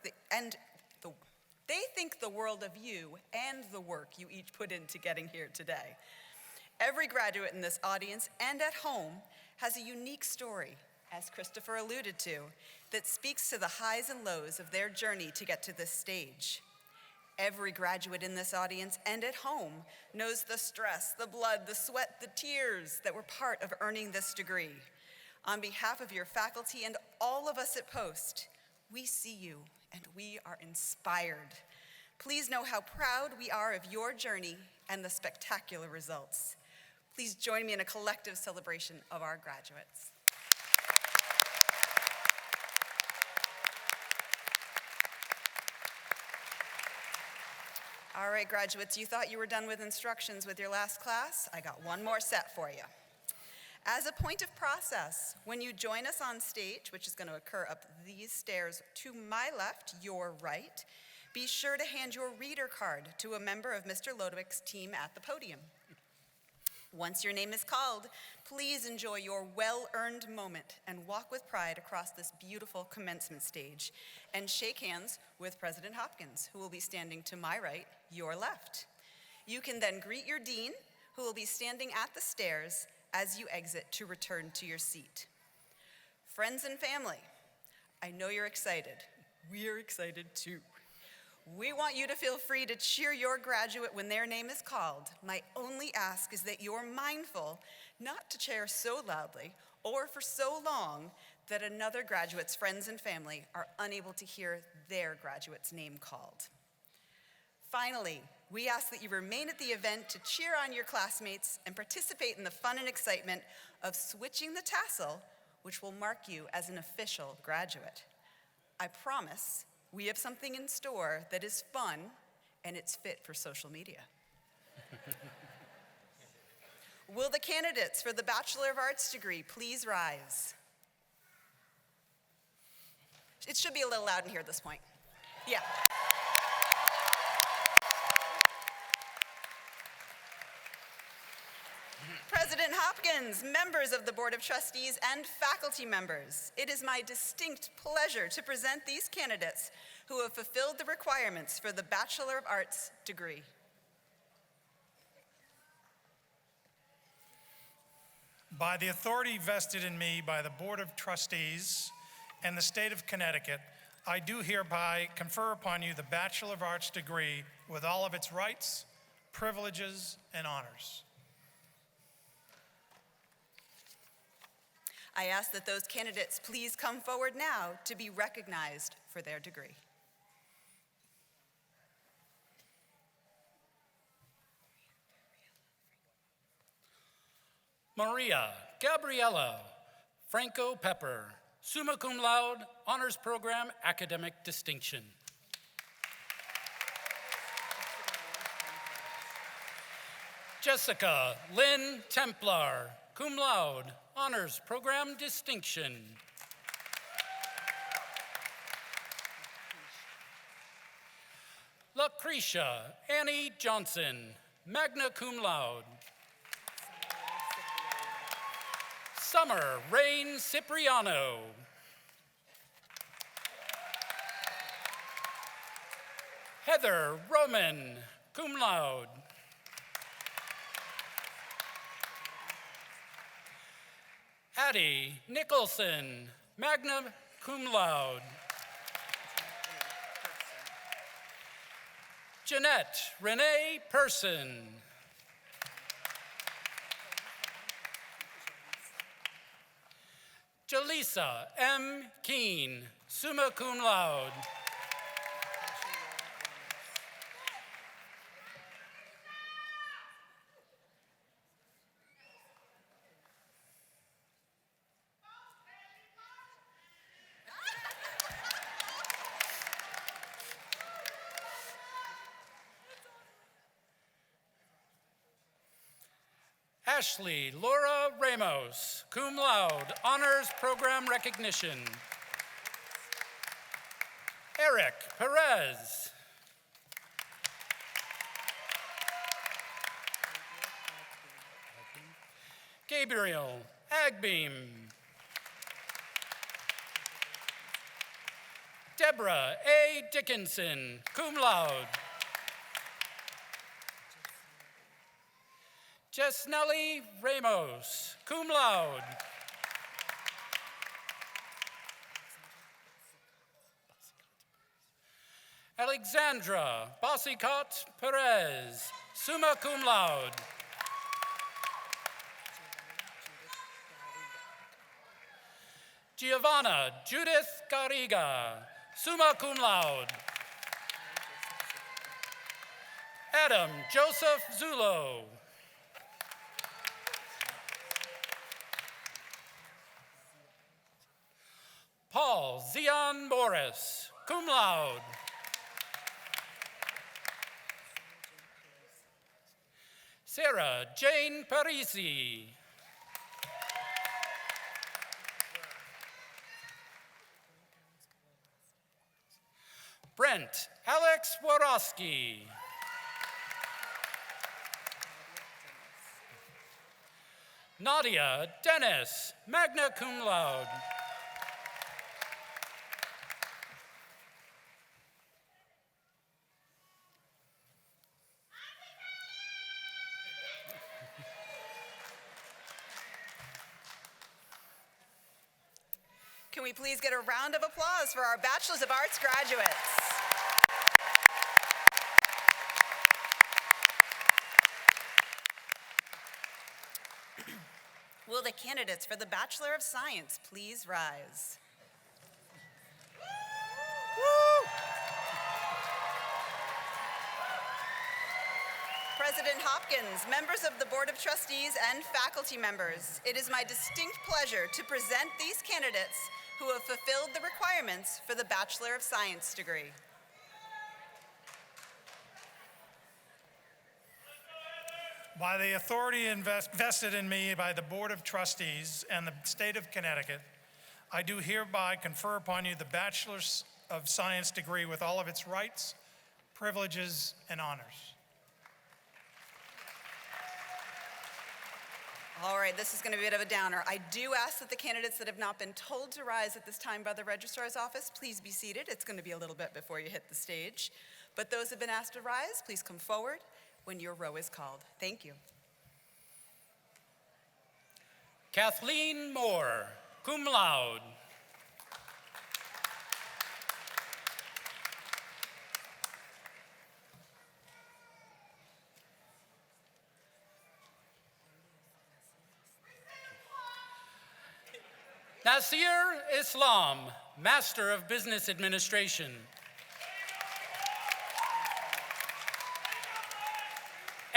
they think the world of you and the work you each put into getting here today. Every graduate in this audience and at home has a unique story, as Christopher alluded to, that speaks to the highs and lows of their journey to get to this stage. Every graduate in this audience and at home knows the stress, the blood, the sweat, the tears that were part of earning this degree. On behalf of your faculty and all of us at Post, we see you and we are inspired. Please know how proud we are of your journey and the spectacular results. Please join me in a collective celebration of our graduates. All right, graduates, you thought you were done with instructions with your last class? I got one more set for you. As a point of process, when you join us on stage, which is going to occur up these stairs to my left, your right, be sure to hand your reader card to a member of Mr. Lodewick's team at the podium. Once your name is called, please enjoy your well-earned moment and walk with pride across this beautiful commencement stage and shake hands with President Hopkins, who will be standing to my right, your left. You can then greet your dean, who will be standing at the stairs as you exit to return to your seat. Friends and family, I know you're excited. We're excited too. We want you to feel free to cheer your graduate when their name is called. My only ask is that you're mindful not to cheer so loudly or for so long that another graduate's friends and family are unable to hear their graduate's name called. Finally, we ask that you remain at the event to cheer on your classmates and participate in the fun and excitement of switching the tassel, which will mark you as an official graduate. I promise we have something in store that is fun and it's fit for social media. Will the candidates for the Bachelor of Arts degree please rise? It should be a little loud in here at this point. Yeah. President Hopkins, members of the Board of Trustees, and faculty members, it is my distinct pleasure to present these candidates who have fulfilled the requirements for the Bachelor of Arts degree. By the authority vested in me by the Board of Trustees and the state of Connecticut, I do hereby confer upon you the Bachelor of Arts degree with all of its rights, privileges, and honors. I ask that those candidates please come forward now to be recognized for their degree. Maria Gabriella Franco Pepper, summa cum laude, honors program, academic distinction. Jessica Lynn Templar, cum laude, honors program distinction. Lucretia Annie Johnson, magna cum laude. Summer Rain Cipriano. Heather Roman, cum laude. Addie Nicholson, magna cum laude. Jeanette Renee Person. Jaleesa M. Keene, summa cum laude. Ashley Laura Ramos, cum laude, honors program recognition. Eric Perez. Gabriel Agbeam. Deborah A. Dickinson, cum laude. Jesnelly Ramos, cum laude. Alexandra Bossicott Perez, summa cum laude. Giovanna Judith Garriga, summa cum laude. Adam Joseph Zulo. Paul Zion Morris, cum laude. Sarah Jane Parisi. Brent Alex Worosky. Nadia Dennis, magna cum laude. Can we please get a round of applause for our Bachelors of Arts graduates? Will the candidates for the Bachelor of Science please rise? Woo! President Hopkins, members of the Board of Trustees, and faculty members, it is my distinct pleasure to present these candidates who have fulfilled the requirements for the Bachelor of Science degree. By the authority vested in me by the Board of Trustees and the state of Connecticut, I do hereby confer upon you the Bachelor of Science degree with all of its rights, privileges, and honors. All right, this is going to be a bit of a downer. I do ask that the candidates that have not been told to rise at this time by the registrar's office, please be seated. It's going to be a little bit before you hit the stage. But those who have been asked to rise, please come forward when your row is called. Thank you. Kathleen Moore, cum laude. Nasir Islam, Master of Business Administration.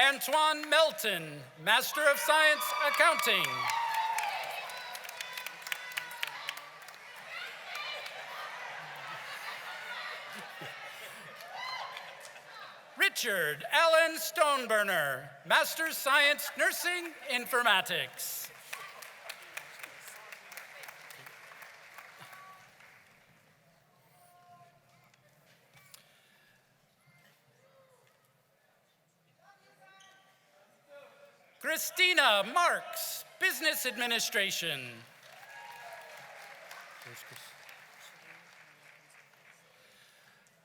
Antoine Melton, Master of Science Accounting. Richard Allen Stoneburner, Master of Science Nursing Informatics. Christina Marks, Business Administration.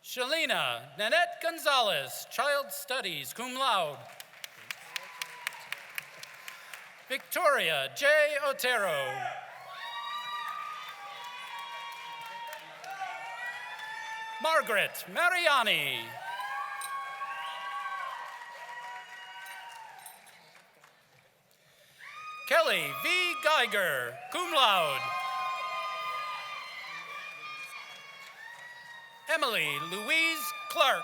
Shalina Nanette Gonzalez, Child Studies, cum laude. Victoria J. Otero. Margaret Mariani. Kelly V. Geiger, cum laude. Emily Louise Clark.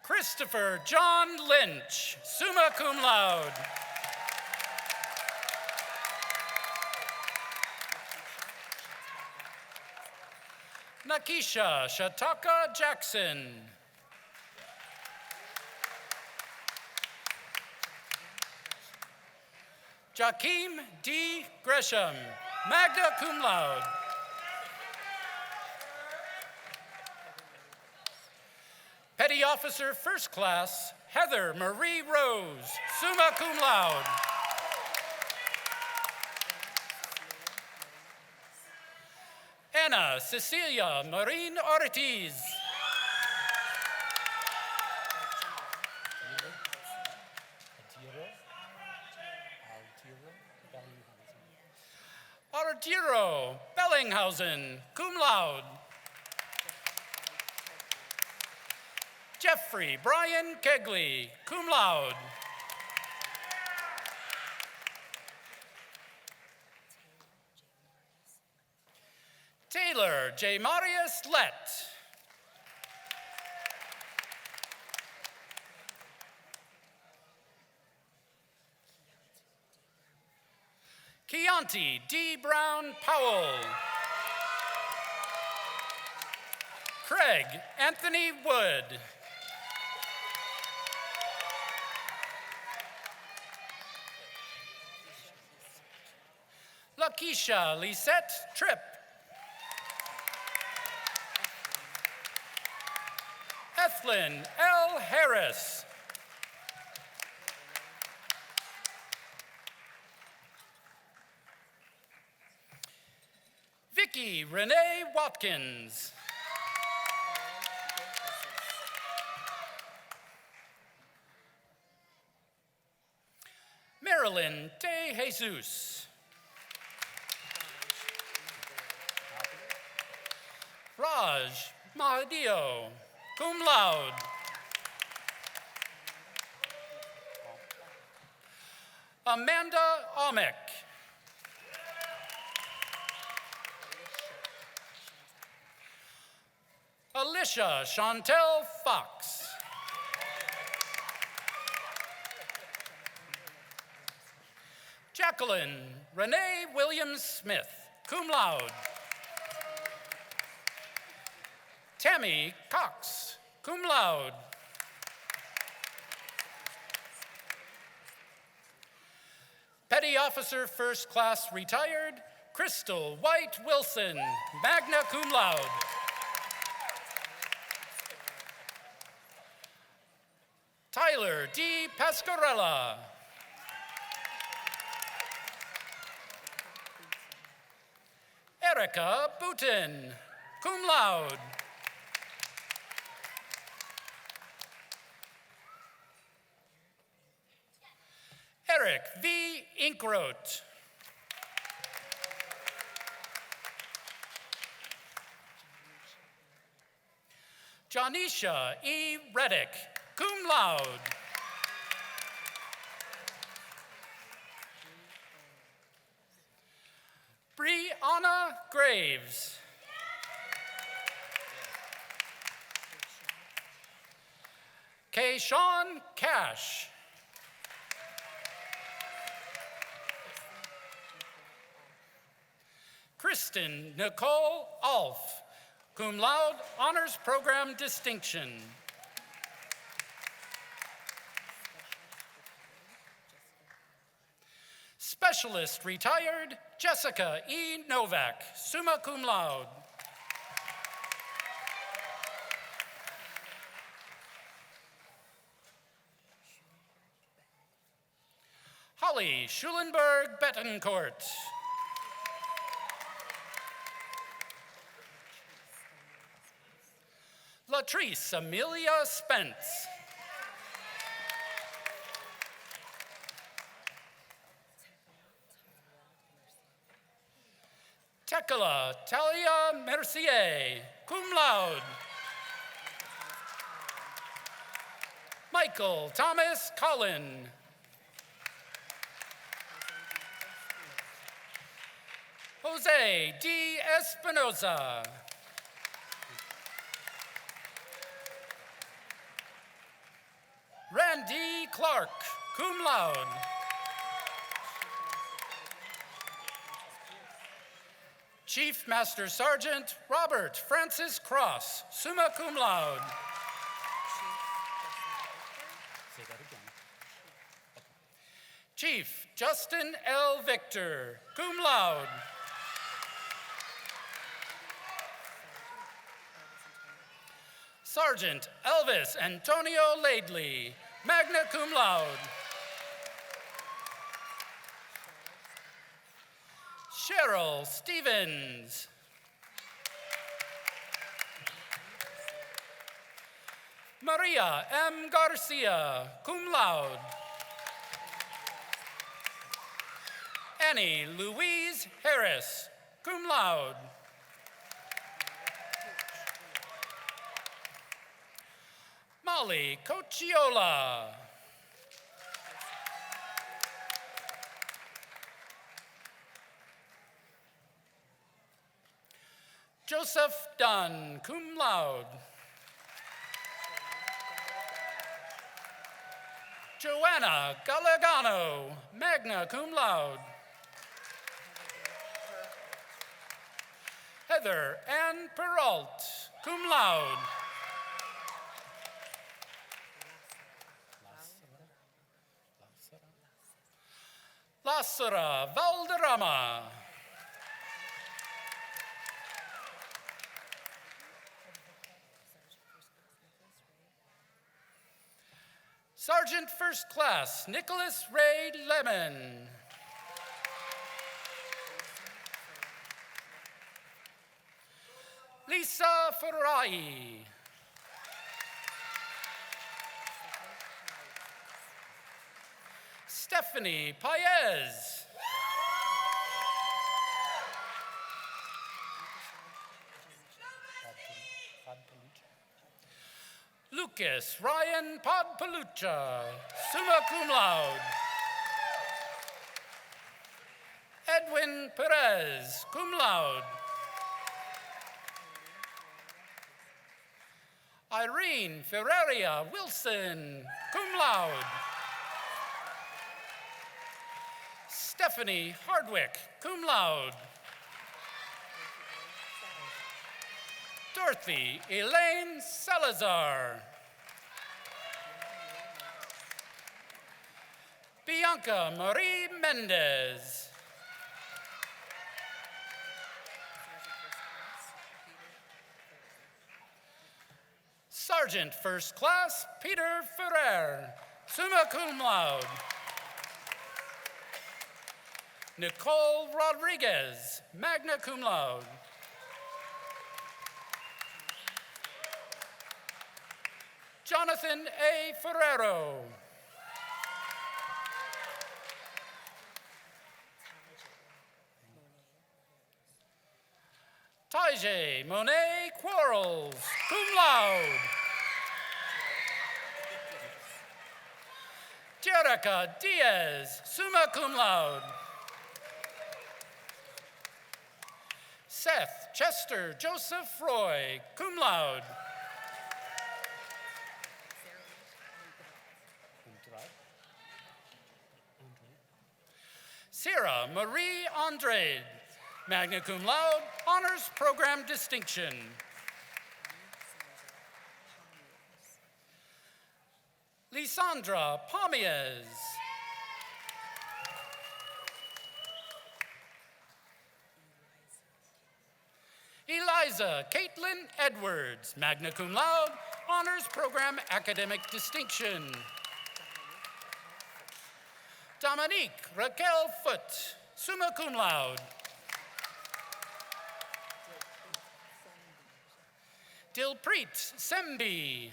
Christopher John Lynch, summa cum laude. Nakisha Shataka Jackson. Joaquim D. Gresham, magna cum laude. Petty Officer First Class Heather Marie Rose, summa cum laude. Anna Cecilia Marin Ortiz. Arturo Bellinghausen, cum laude. Jeffrey Brian Kegley, cum laude. Taylor J. Marius Lett. Chianti D. Brown Powell. Craig Anthony Wood. Lakeisha Lisette Tripp. Ethlyn L. Harris. Vicky Renee Watkins. Marilyn De Jesus. Raj Mahadio, cum laude. Amanda Omek. Alicia Chantel Fox. Jacqueline Renee Williams Smith, cum laude. Tammy Cox, cum laude. Petty Officer First Class retired, Crystal White Wilson, magna cum laude. Tyler D. Pascarella. Erica Boutin, cum laude. Eric V. Inkroth. Janisha E. Reddick, cum laude. Brianna Graves. Kayshawn Cash. Kristen Nicole Alf, cum laude, honors program distinction. Specialist retired, Jessica E. Novak, summa cum laude. Holly Schulenberg Betancourt. Latrice Amelia Spence. Tekla Talia Mercier, cum laude. Michael Thomas Collin. Jose D. Espinoza. Randy Clark, cum laude. Chief Master Sergeant Robert Francis Cross, summa cum laude. Chief Justin L. Victor, cum laude. Sergeant Elvis Antonio Laidley, magna cum laude. Cheryl Stevens. Maria M. Garcia, cum laude. Annie Louise Harris, cum laude. Molly Cocciola. Joseph Dunn, cum laude. Joanna Galagano, magna cum laude. Heather Ann Peralt, cum laude. Lasara Valderrama. Sergeant First Class Nicholas Ray Lemon. Lisa Ferrai. Stephanie Paez. Lucas Ryan Podpalucha, summa cum laude. Edwin Perez, cum laude. Irene Ferreria Wilson, cum laude. Stephanie Hardwick, cum laude. Dorothy Elaine Salazar. Bianca Marie Mendez. Sergeant First Class Peter Ferrer, summa cum laude. Nicole Rodriguez, magna cum laude. Jonathan A. Ferrero. Taije Monet Quarles, cum laude. Jerica Diaz, summa cum laude. Seth Chester Joseph Roy, cum laude. Sarah Marie Andrade, magna cum laude, honors program distinction. Lisandra Pomiez. Eliza Caitlin Edwards, magna cum laude, honors program academic distinction. Dominique Raquel Foot, summa cum laude. Dilpreet Sembi.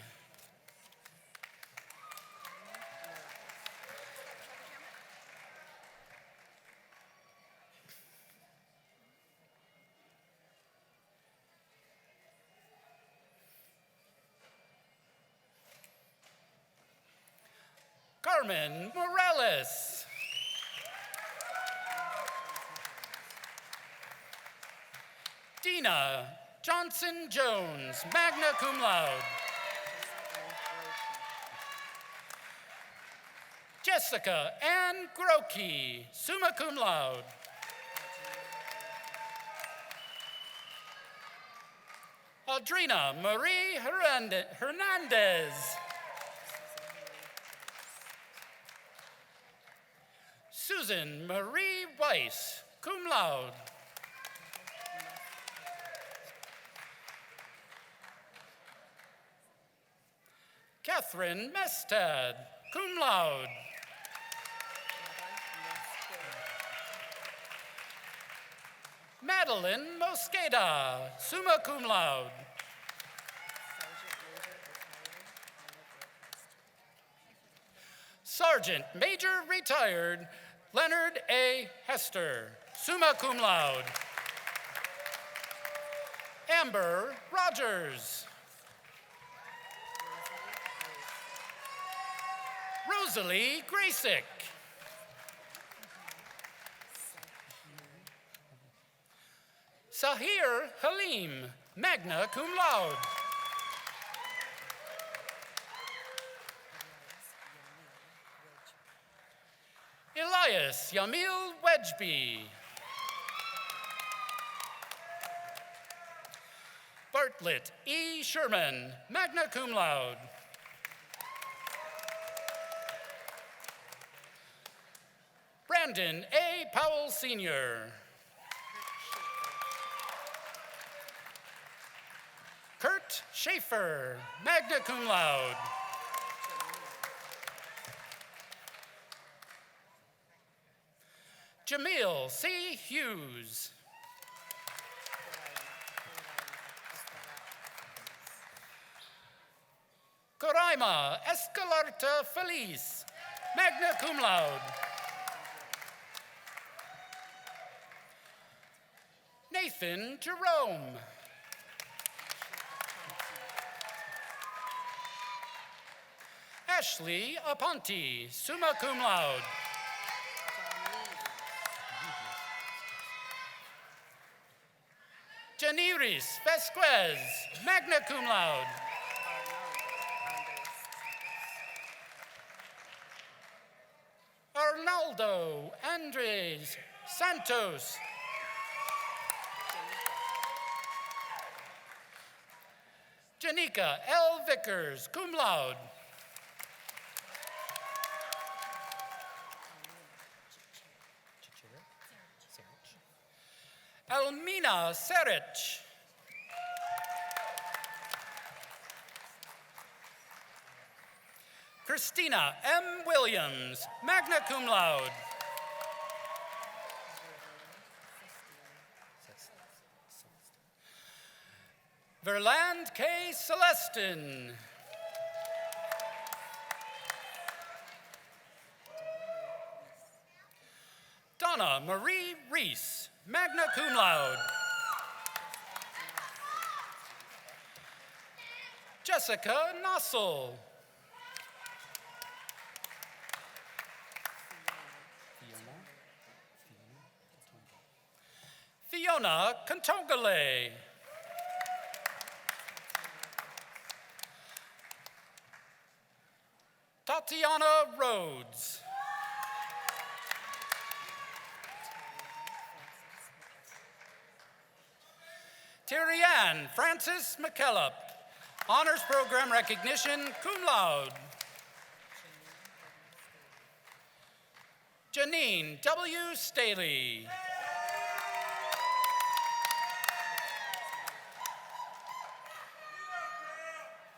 Carmen Morales. Dina Johnson Jones, magna cum laude. Jessica Ann Grokey, summa cum laude. Audrina Marie Hernandez. Susan Marie Weiss, cum laude. Catherine Mestad, cum laude. Madeline Mosqueda, summa cum laude. Sergeant Major Retired Leonard A. Hester, summa cum laude. Amber Rogers. Rosalie Graysick. Sahir Halim, magna cum laude. Elias Yamil Wedgeby. Bartlett E. Sherman, magna cum laude. Brandon A. Powell Sr. Kurt Schaefer, magna cum laude. Jamil C. Hughes. Coraima Escalarta Feliz, magna cum laude. Nathan Jerome. Ashley Aponte, summa cum laude. Janiris Vasquez, magna cum laude. Arnaldo Andres Santos. Janika L. Vickers, cum laude. Elmina Serich. Christina M. Williams, magna cum laude. Verland K. Celestin. Donna Marie Reese, magna cum laude. Jessica Nossel. Fiona Contongale. Tatiana Rhodes. Terry-Ann Francis McKellop, Honors Program Recognition, cum laude. Janine W. Staley.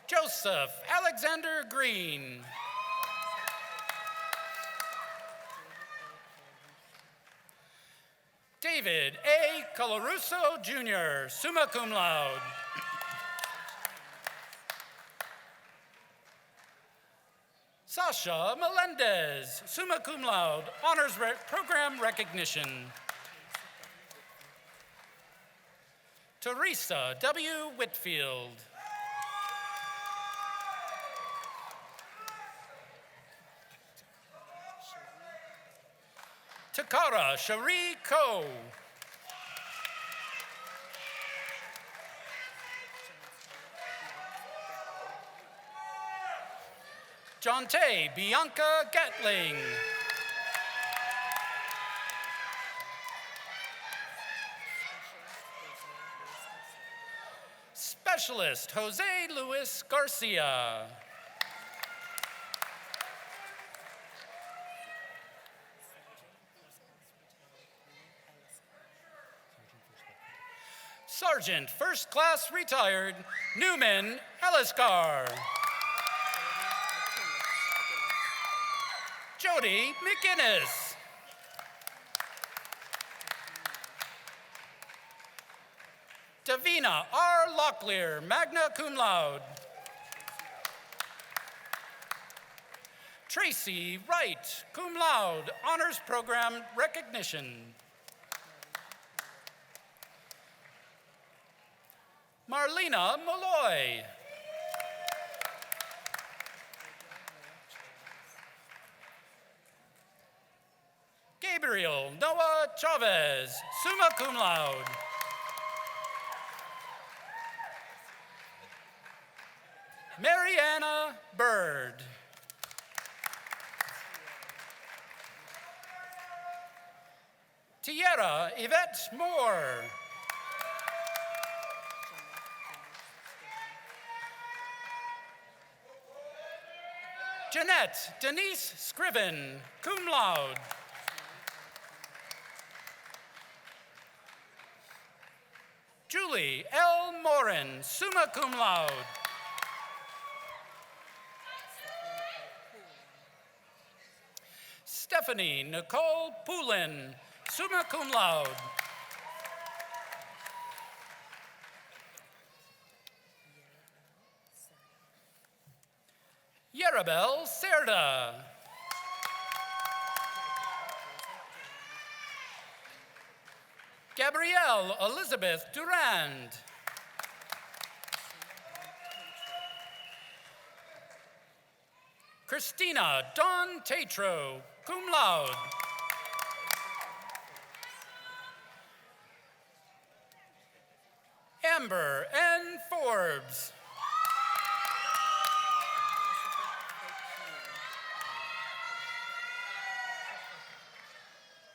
Joseph Alexander Green. David A. Colarusso Jr., summa cum laude. Sasha Melendez, summa cum laude, Honors Program Recognition. Teresa W. Whitfield. Takara Cherie Ko. Jonte Bianca Gatling. Specialist Jose Luis Garcia. Sergeant First Class Retired Newman Elliscar. Jody McInnes. Davina R. Locklear, magna cum laude. Tracy Wright, cum laude, honors program recognition. Marlena Malloy. Gabriel Noah Chavez, summa cum laude. Mariana Bird. Tierra Yvette Moore. Jeanette Denise Scriven, cum laude. Julie L. Morin, summa cum laude. Stephanie Nicole Poulin, summa cum laude. Yerabel Cerda. Gabrielle Elizabeth Durand. Christina Dawn Tatro, cum laude. Amber N. Forbes.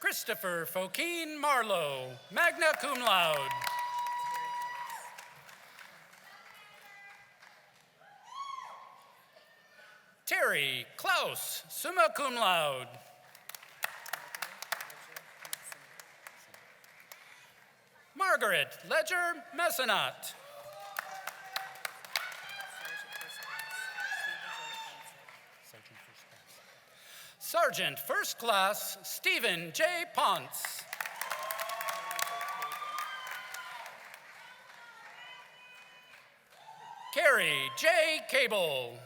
Christopher Fokeen Marlowe, magna cum laude. Terry Klaus, summa cum laude. Margaret Ledger Messenat. Sergeant First Class Stephen J. Ponce. Carrie J. Cable.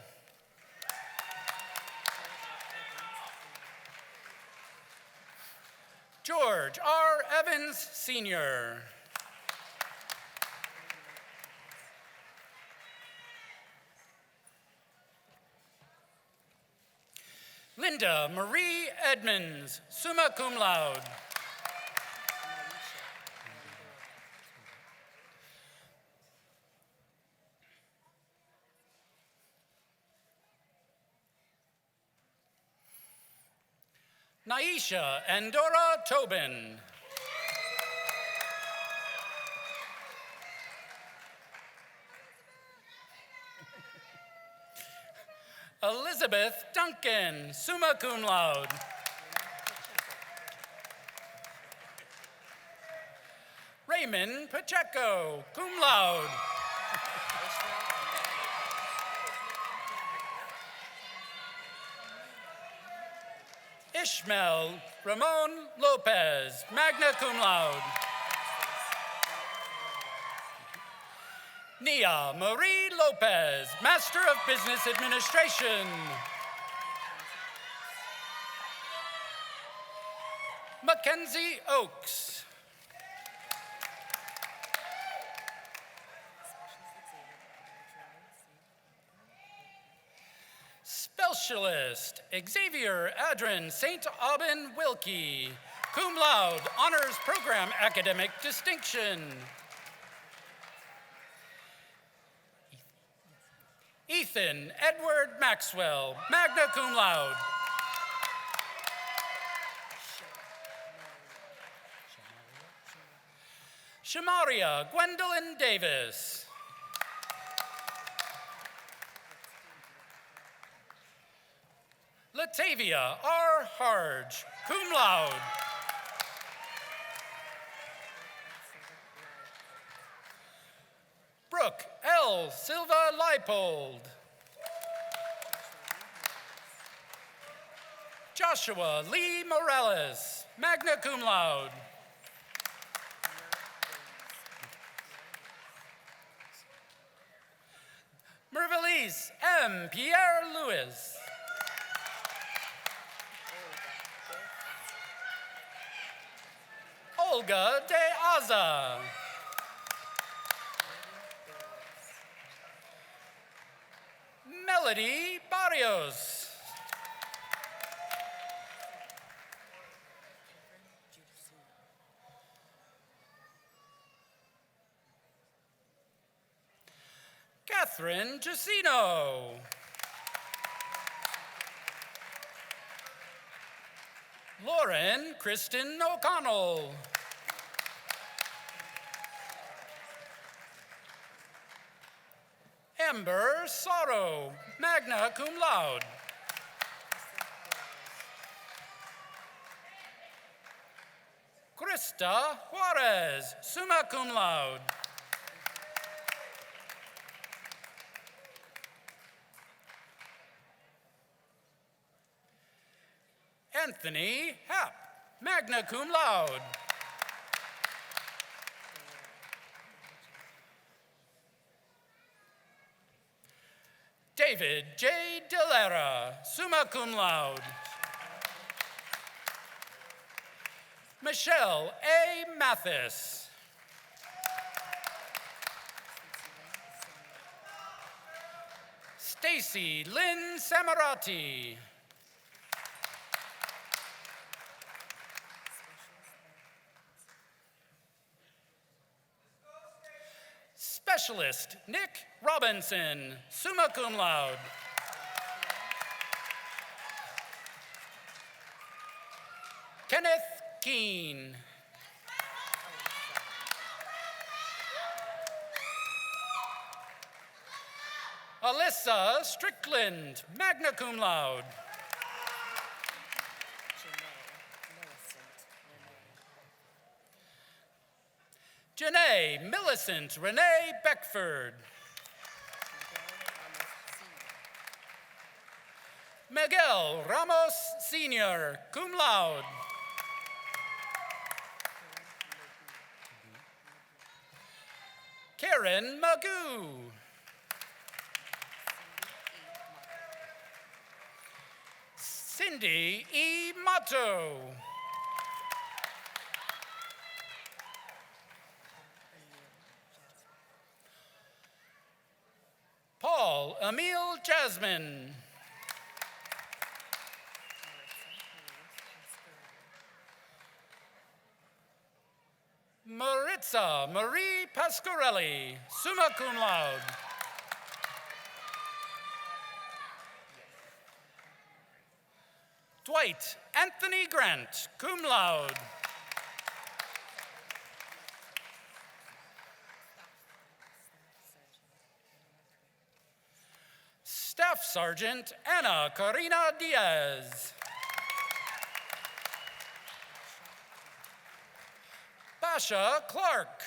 George R. Evans, Sr. Linda Marie Edmonds, summa cum laude. Naisha Andorra Tobin. Elizabeth Duncan, summa cum laude. Raymond Pacheco, cum laude. Ishmael Ramon Lopez, magna cum laude. Nia Marie Lopez, Master of Business Administration. Mackenzie Oakes. Specialist Xavier Adrin St. Aubin Wilkie, cum laude, honors program academic distinction. Ethan Edward Maxwell, magna cum laude. Shamaria Gwendolyn Davis. Latavia R. Harge, cum laude. Miguel Silva Leipold. Joshua Lee Morales, magna cum laude. Mervelis M. Pierre Louis. Olga de Aza. Melody Barrios. Catherine Jusino. Lauren Kristen O'Connell. Amber Sorrow, magna cum laude. Krista Juarez, summa cum laude. Anthony Happ, magna cum laude. David J. Dillera, summa cum laude. Michelle A. Mathis. Stacy Lynn Samarati. Specialist Nick Robinson, summa cum laude. Kenneth Keene. Alyssa Strickland, magna cum laude. Janae Millicent Renee Beckford. Miguel Ramos Sr., cum laude. Karen Magoo. Cindy E. Mato. Paul Emile Jasmine. Maritza Marie Pasquarelli, summa cum laude. Dwight Anthony Grant, cum laude. Staff Sergeant Anna Karina Diaz. Basha Clark.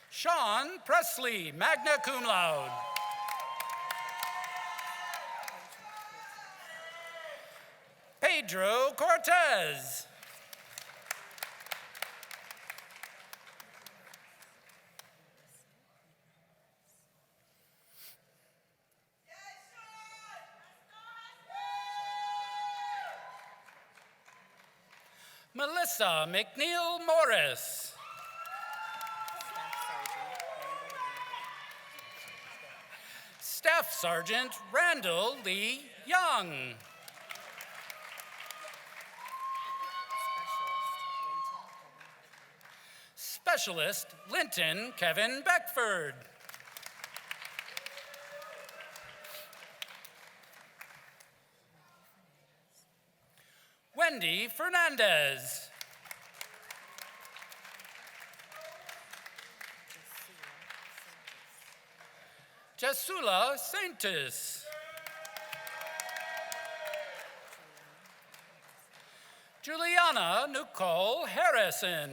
Sean Presley, magna cum laude. Pedro Cortez. Melissa McNeil Morris. Staff Sergeant Randall Lee Young. Specialist Linton Kevin Beckford. Wendy Fernandez. Jasula Saintis. Juliana Nicole Harrison.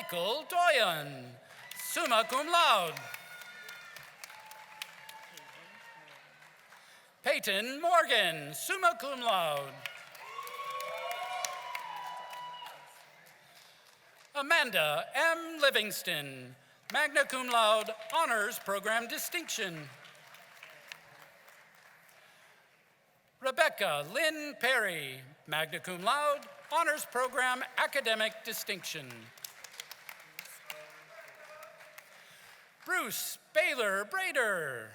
Michael Doyen, summa cum laude. Peyton Morgan, summa cum laude. Amanda M. Livingston, magna cum laude, honors program distinction. Rebecca Lynn Perry, magna cum laude, honors program academic distinction. Bruce Baylor Brader.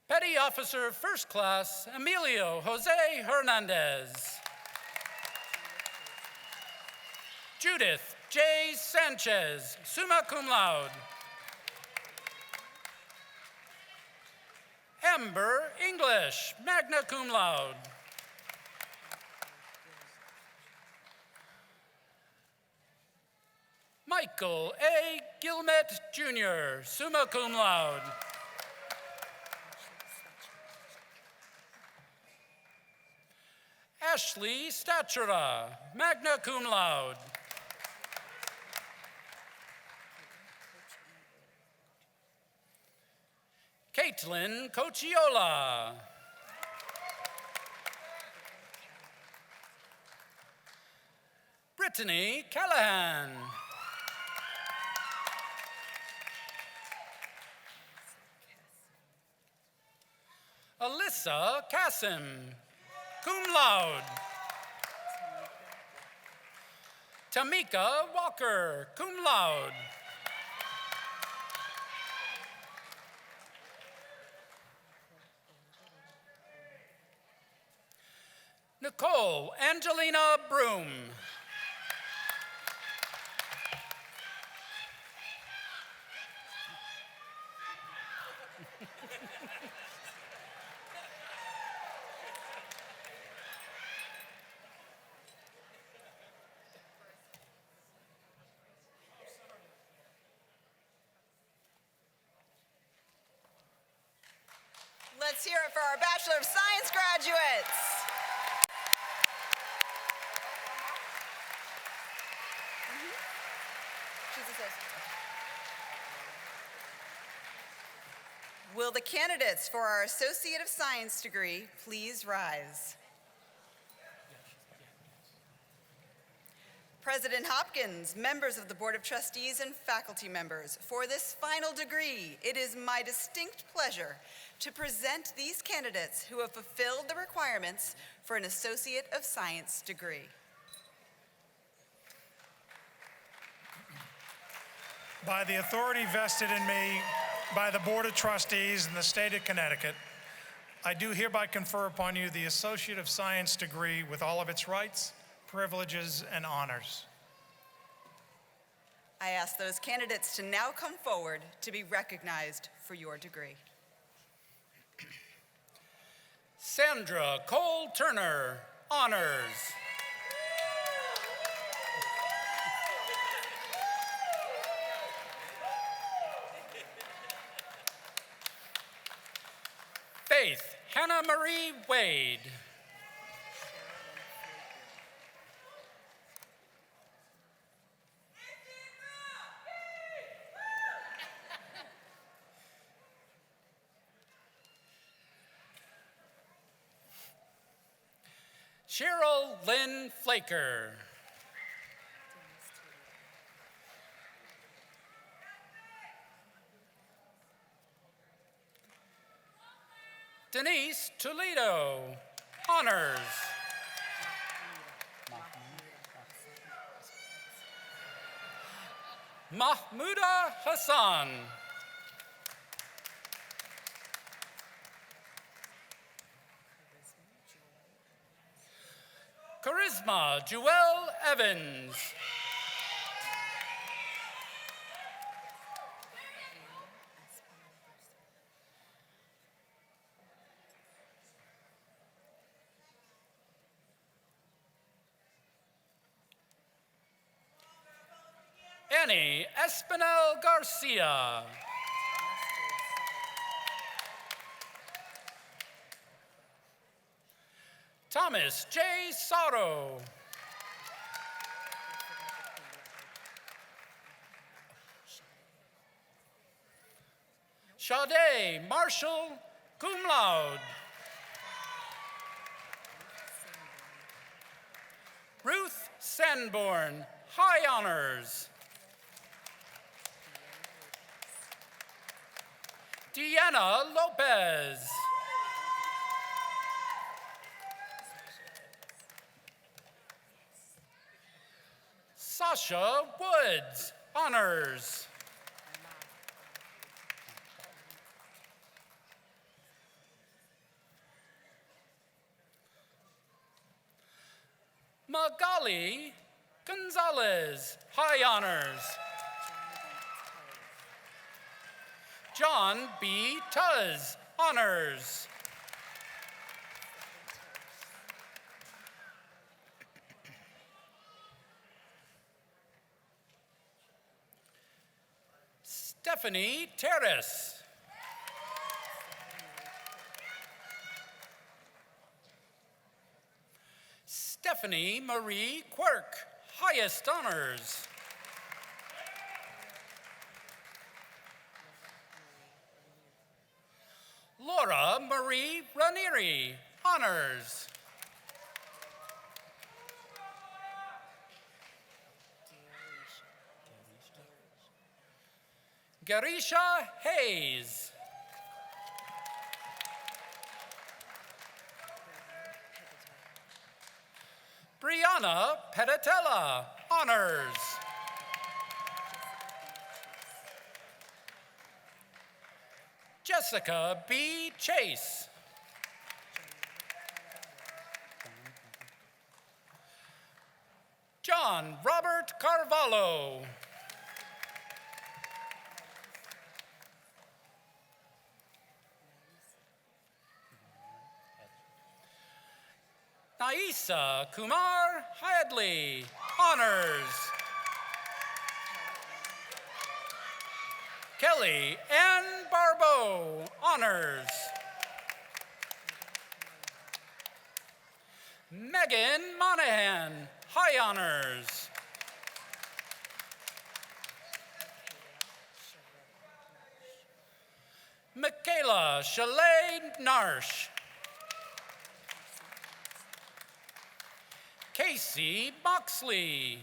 Petty Officer First Class Emilio Jose Hernandez. Judith J. Sanchez, summa cum laude. Amber English, magna cum laude. Michael A. Gilmet Jr., summa cum laude. Ashley Statura, magna cum laude. Caitlin Cochiola. Brittany Callahan. Alyssa Kassim, cum laude. Tamika Walker, cum laude. Nicole Angelina Broom. Let's hear it for our Bachelor of Science graduates. Will the candidates for our Associate of Science degree please rise? President Hopkins, members of the Board of Trustees, and faculty members, for this final degree, it is my distinct pleasure to present these candidates who have fulfilled the requirements for an Associate of Science degree. By the authority vested in me by the Board of Trustees in the state of Connecticut, I do hereby confer upon you the Associate of Science degree with all of its rights, privileges, and honors. I ask those candidates to now come forward to be recognized for your degree. Sandra Cole Turner, honors. Faith Hannah Marie Wade. Cheryl Lynn Flaker. Denise Toledo, honors. Mahmouda Hassan. Charisma Jewel Evans. Diane Espinel Garcia. Thomas J. Sotto. Sade Marshall, cum laude. Ruth Sanborn, high honors. Deanna Lopez. Sasha Woods, honors. Magali Gonzalez, high honors. John B. Tuz, honors. Stephanie Terrace. Stephanie Marie Quirk, highest honors. Laura Marie Ranieri, honors. Garisha Hayes. Brianna Peditella, honors. Jessica B. Chase. John Robert Carvalho. Naisa Kumar Hadley, honors. Kelly Ann Barbeau, honors. Megan Monahan, high honors. Michaela Chalet Narsh. Casey Boxley.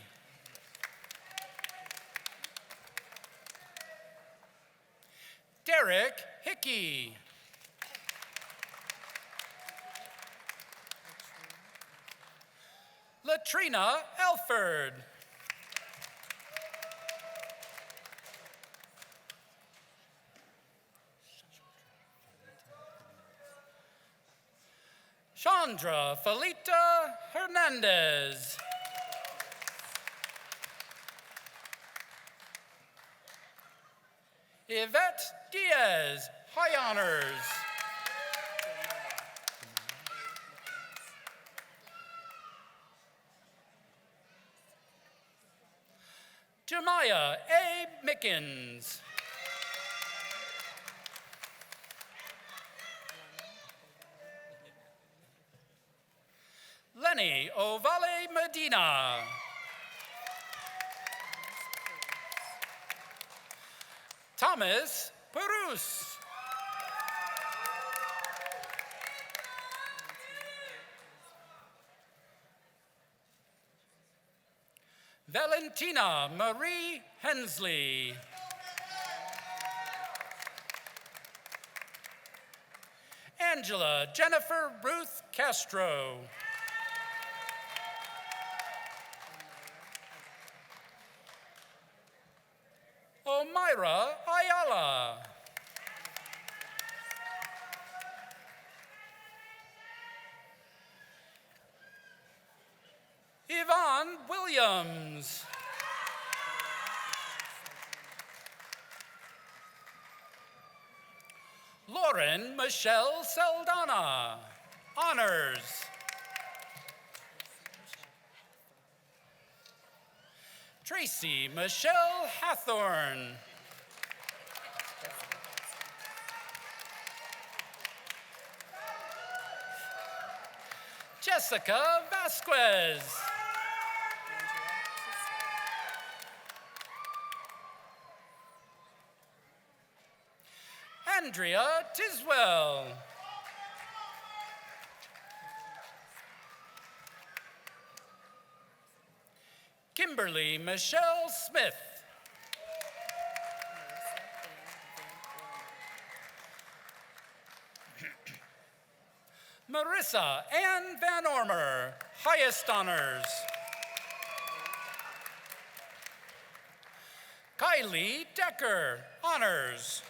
Derek Hickey. Latrina Elford. Chandra Felita Hernandez. Yvette Diaz, high honors. Jemiah A. Mickens. Lenny Ovale Medina. Thomas Perus. Valentina Marie Hensley. Angela Jennifer Ruth Castro. Omira Ayala. Yvonne Williams. Lauren Michelle Saldana, honors. Tracy Michelle Hathorn. Jessica Vasquez. Andrea Tiswell. Kimberly Michelle Smith. Marissa Ann Van Ormer, highest honors. Kylie Decker, honors.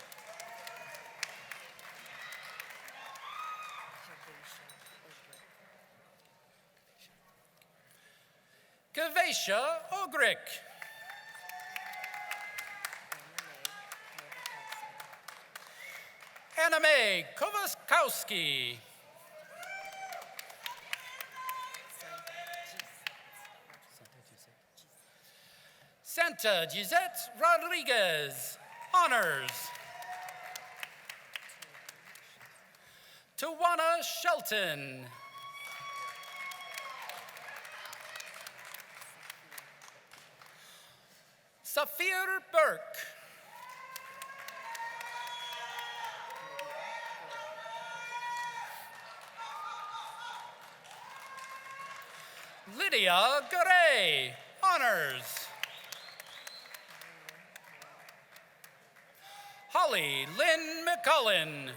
Kavesha Ogrick. Anna Mae Kovaskowski. Santa Gisette Rodriguez, honors. Tawana Shelton. Safir Burke. Lydia Garay, honors. Holly Lynn McCullen.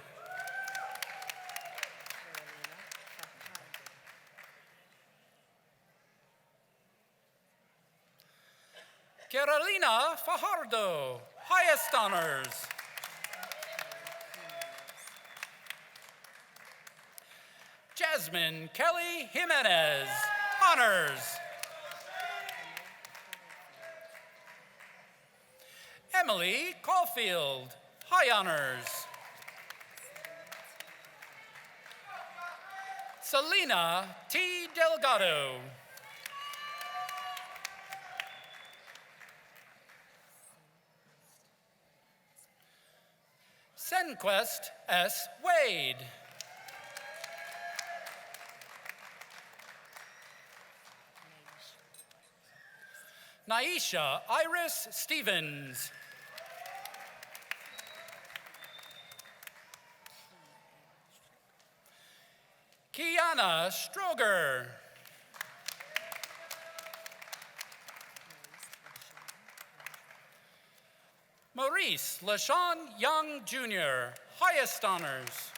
Carolina Fajardo, highest honors. Jasmine Kelly Jimenez, honors. Emily Caulfield, high honors. Selena T. Delgado. Senquest S. Wade. Naisha Iris Stevens. Kiana Stroger. Maurice LaShawn Young Jr., highest honors.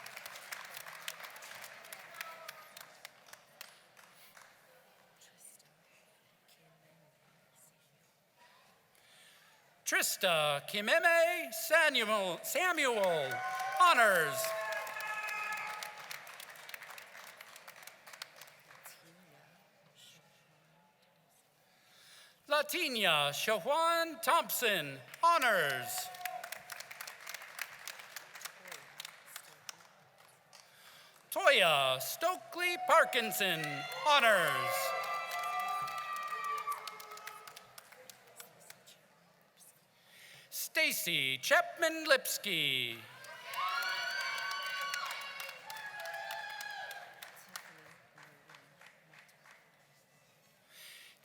Trista Kimeme Samuel, honors. Latinia Shawan Thompson, honors. Toya Stokely Parkinson, honors. Stacy Chapman Lipsky.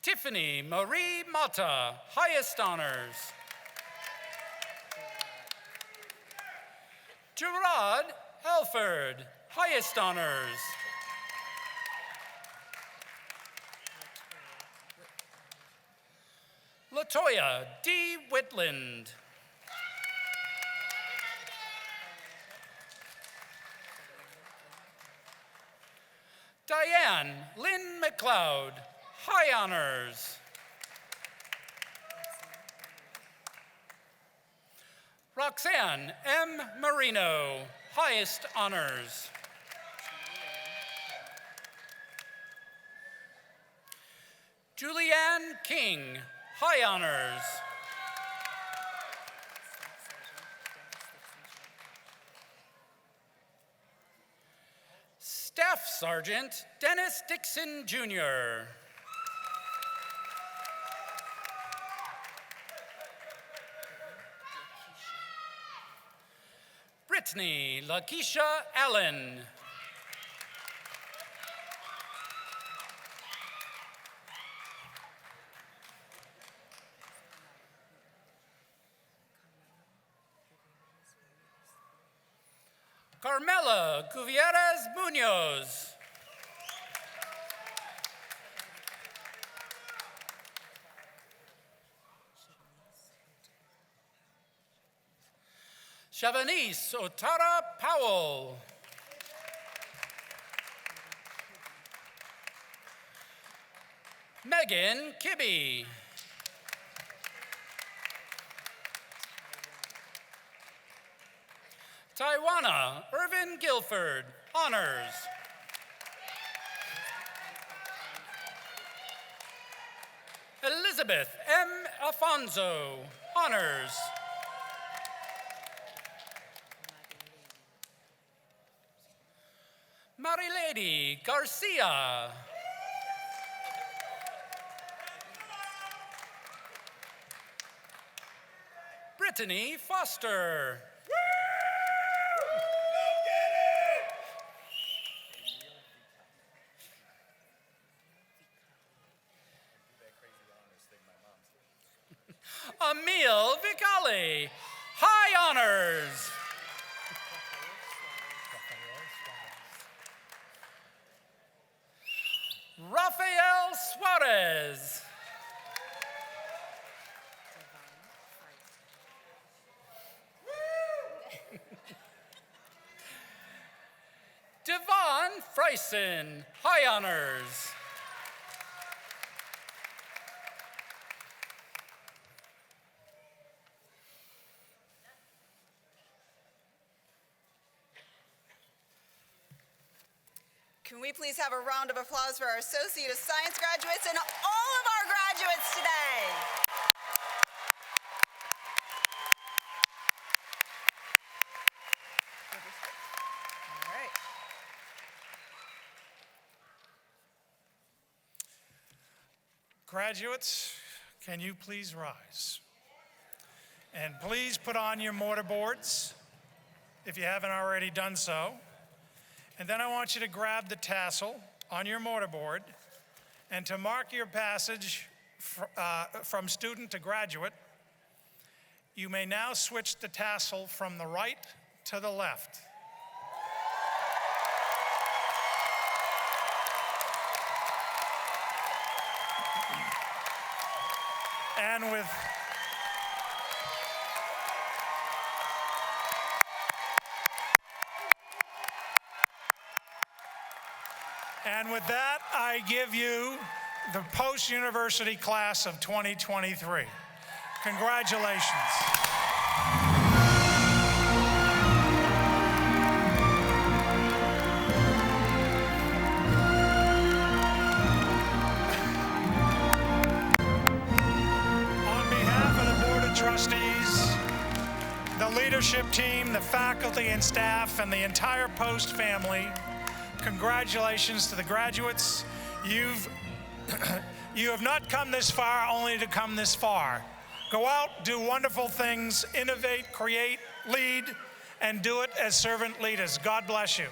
Tiffany Marie Mata, highest honors. Gerard Alford, highest honors. Latoya D. Whitland. Diane Lynn McLeod, high honors. Roxanne M. Marino, highest honors. Julianne King, high honors. Staff Sergeant Dennis Dixon, Jr. Brittany Lakeisha Allen. Carmela Gutierrez Munoz. Shavanice Otara Powell. Megan Kibbe. Taiwana Irvin Guilford, honors. Elizabeth M. Afonso, honors. Marilady Garcia. Brittany Foster. Emil Vicali, high honors. Rafael Suarez. Devon Freisen, high honors. Can we please have a round of applause for our Associate of Science graduates and all of our graduates today? All right. Graduates, can you please rise? And please put on your mortarboards if you haven't already done so. And then I want you to grab the tassel on your mortarboard, and to mark your passage from student to graduate, you may now switch the tassel from the right to the left. And with that, I give you the post-university class of 2023. Congratulations. On behalf of the Board of Trustees, the leadership team, the faculty and staff, and the entire Post family, congratulations to the graduates. You have not come this far only to come this far. Go out, do wonderful things, innovate, create, lead, and do it as servant leaders. God bless you.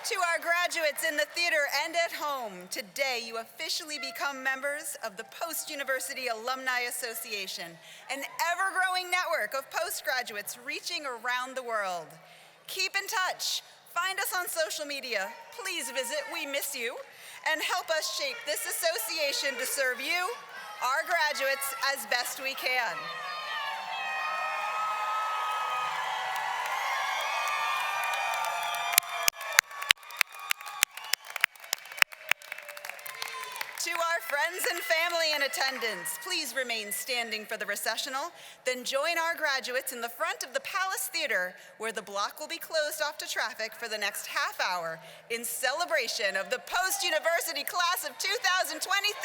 To our graduates in the theater and at home, today you officially become members of the Post-University Alumni Association, an ever-growing network of postgraduates reaching around the world. Keep in touch. Find us on social media. Please visit We Miss You, and help us shape this association to serve you, our graduates, as best we can. To our friends and family in attendance, please remain standing for the recessional, then join our graduates in the front of the Palace Theater, where the block will be closed off to traffic for the next half hour in celebration of the Post-University Class of 2023.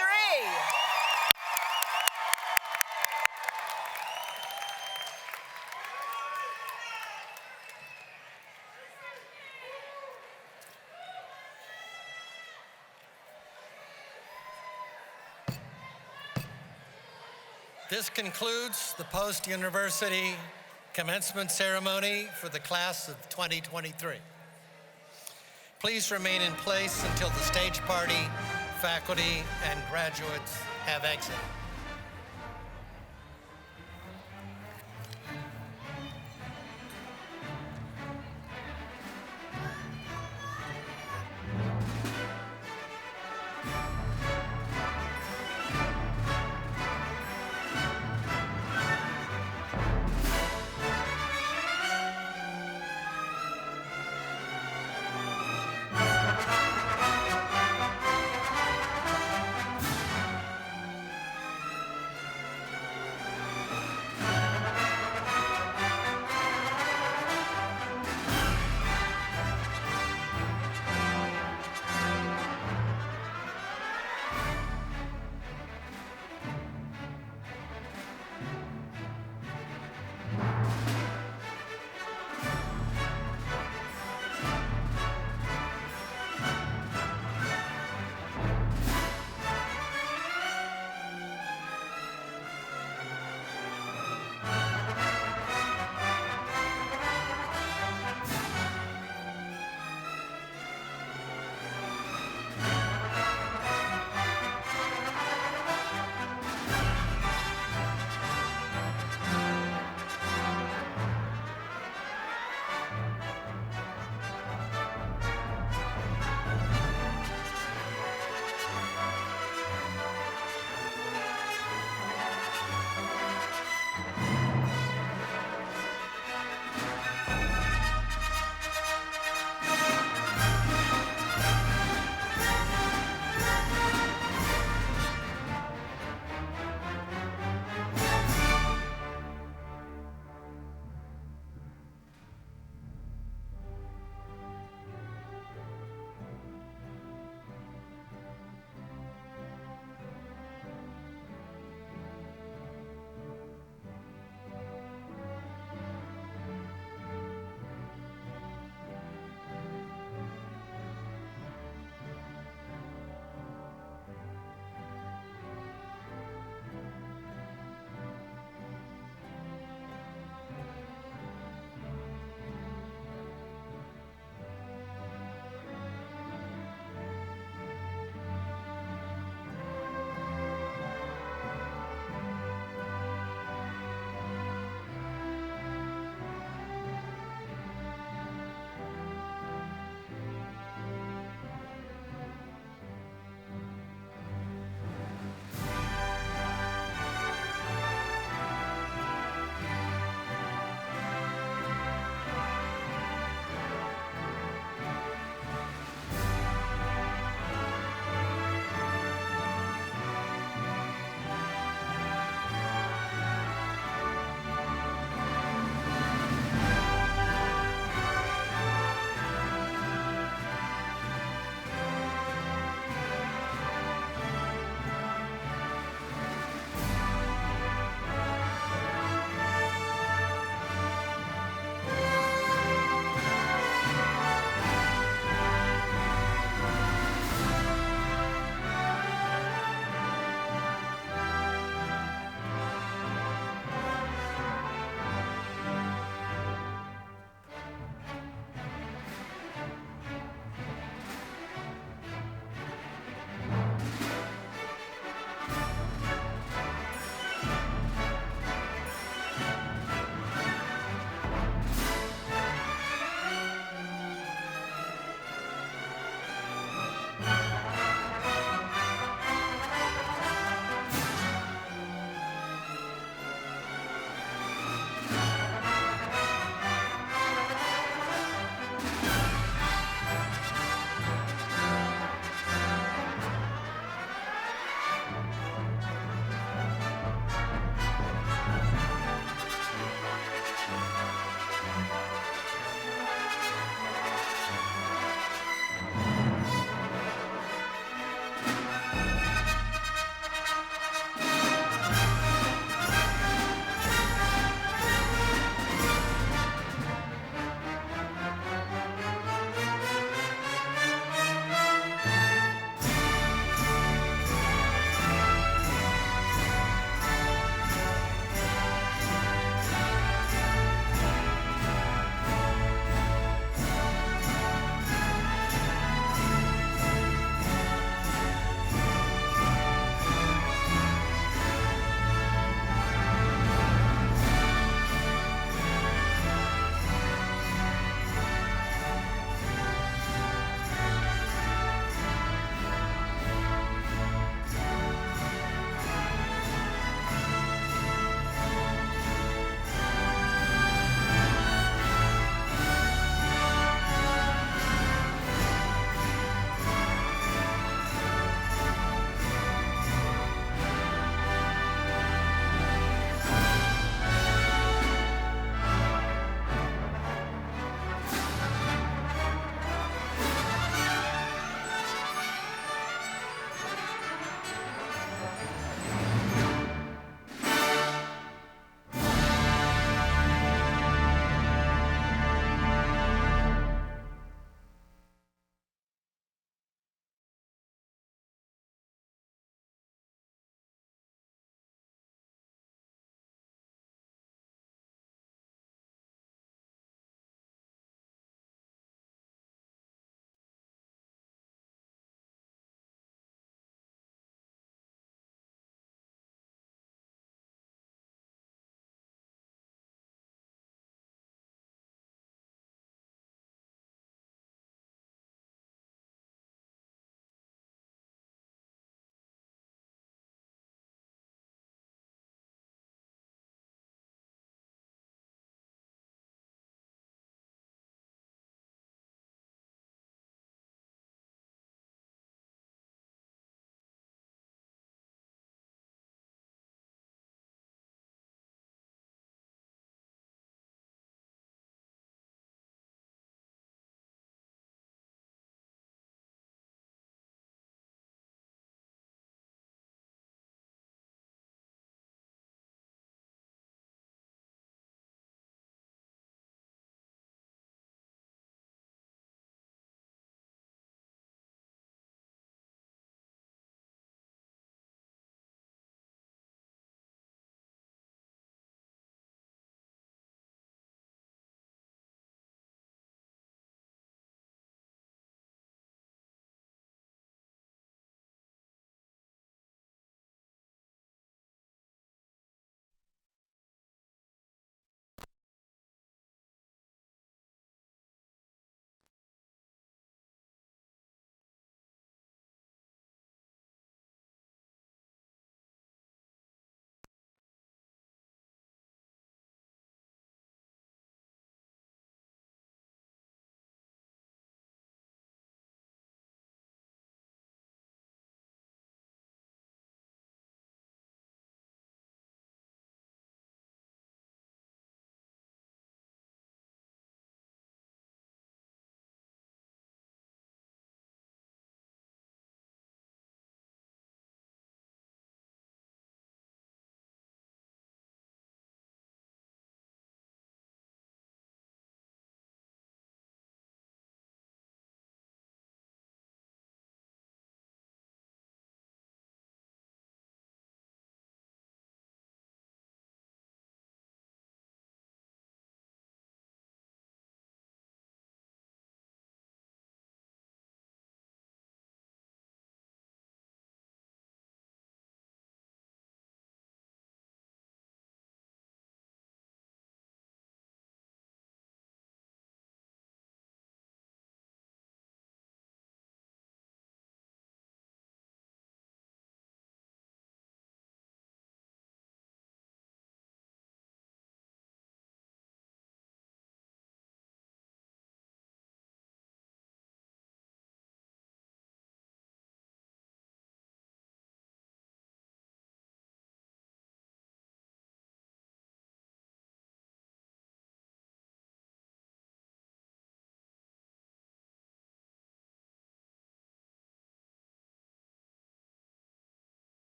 This concludes the post-university commencement ceremony for the class of 2023. Please remain in place until the stage party, faculty, and graduates have exited.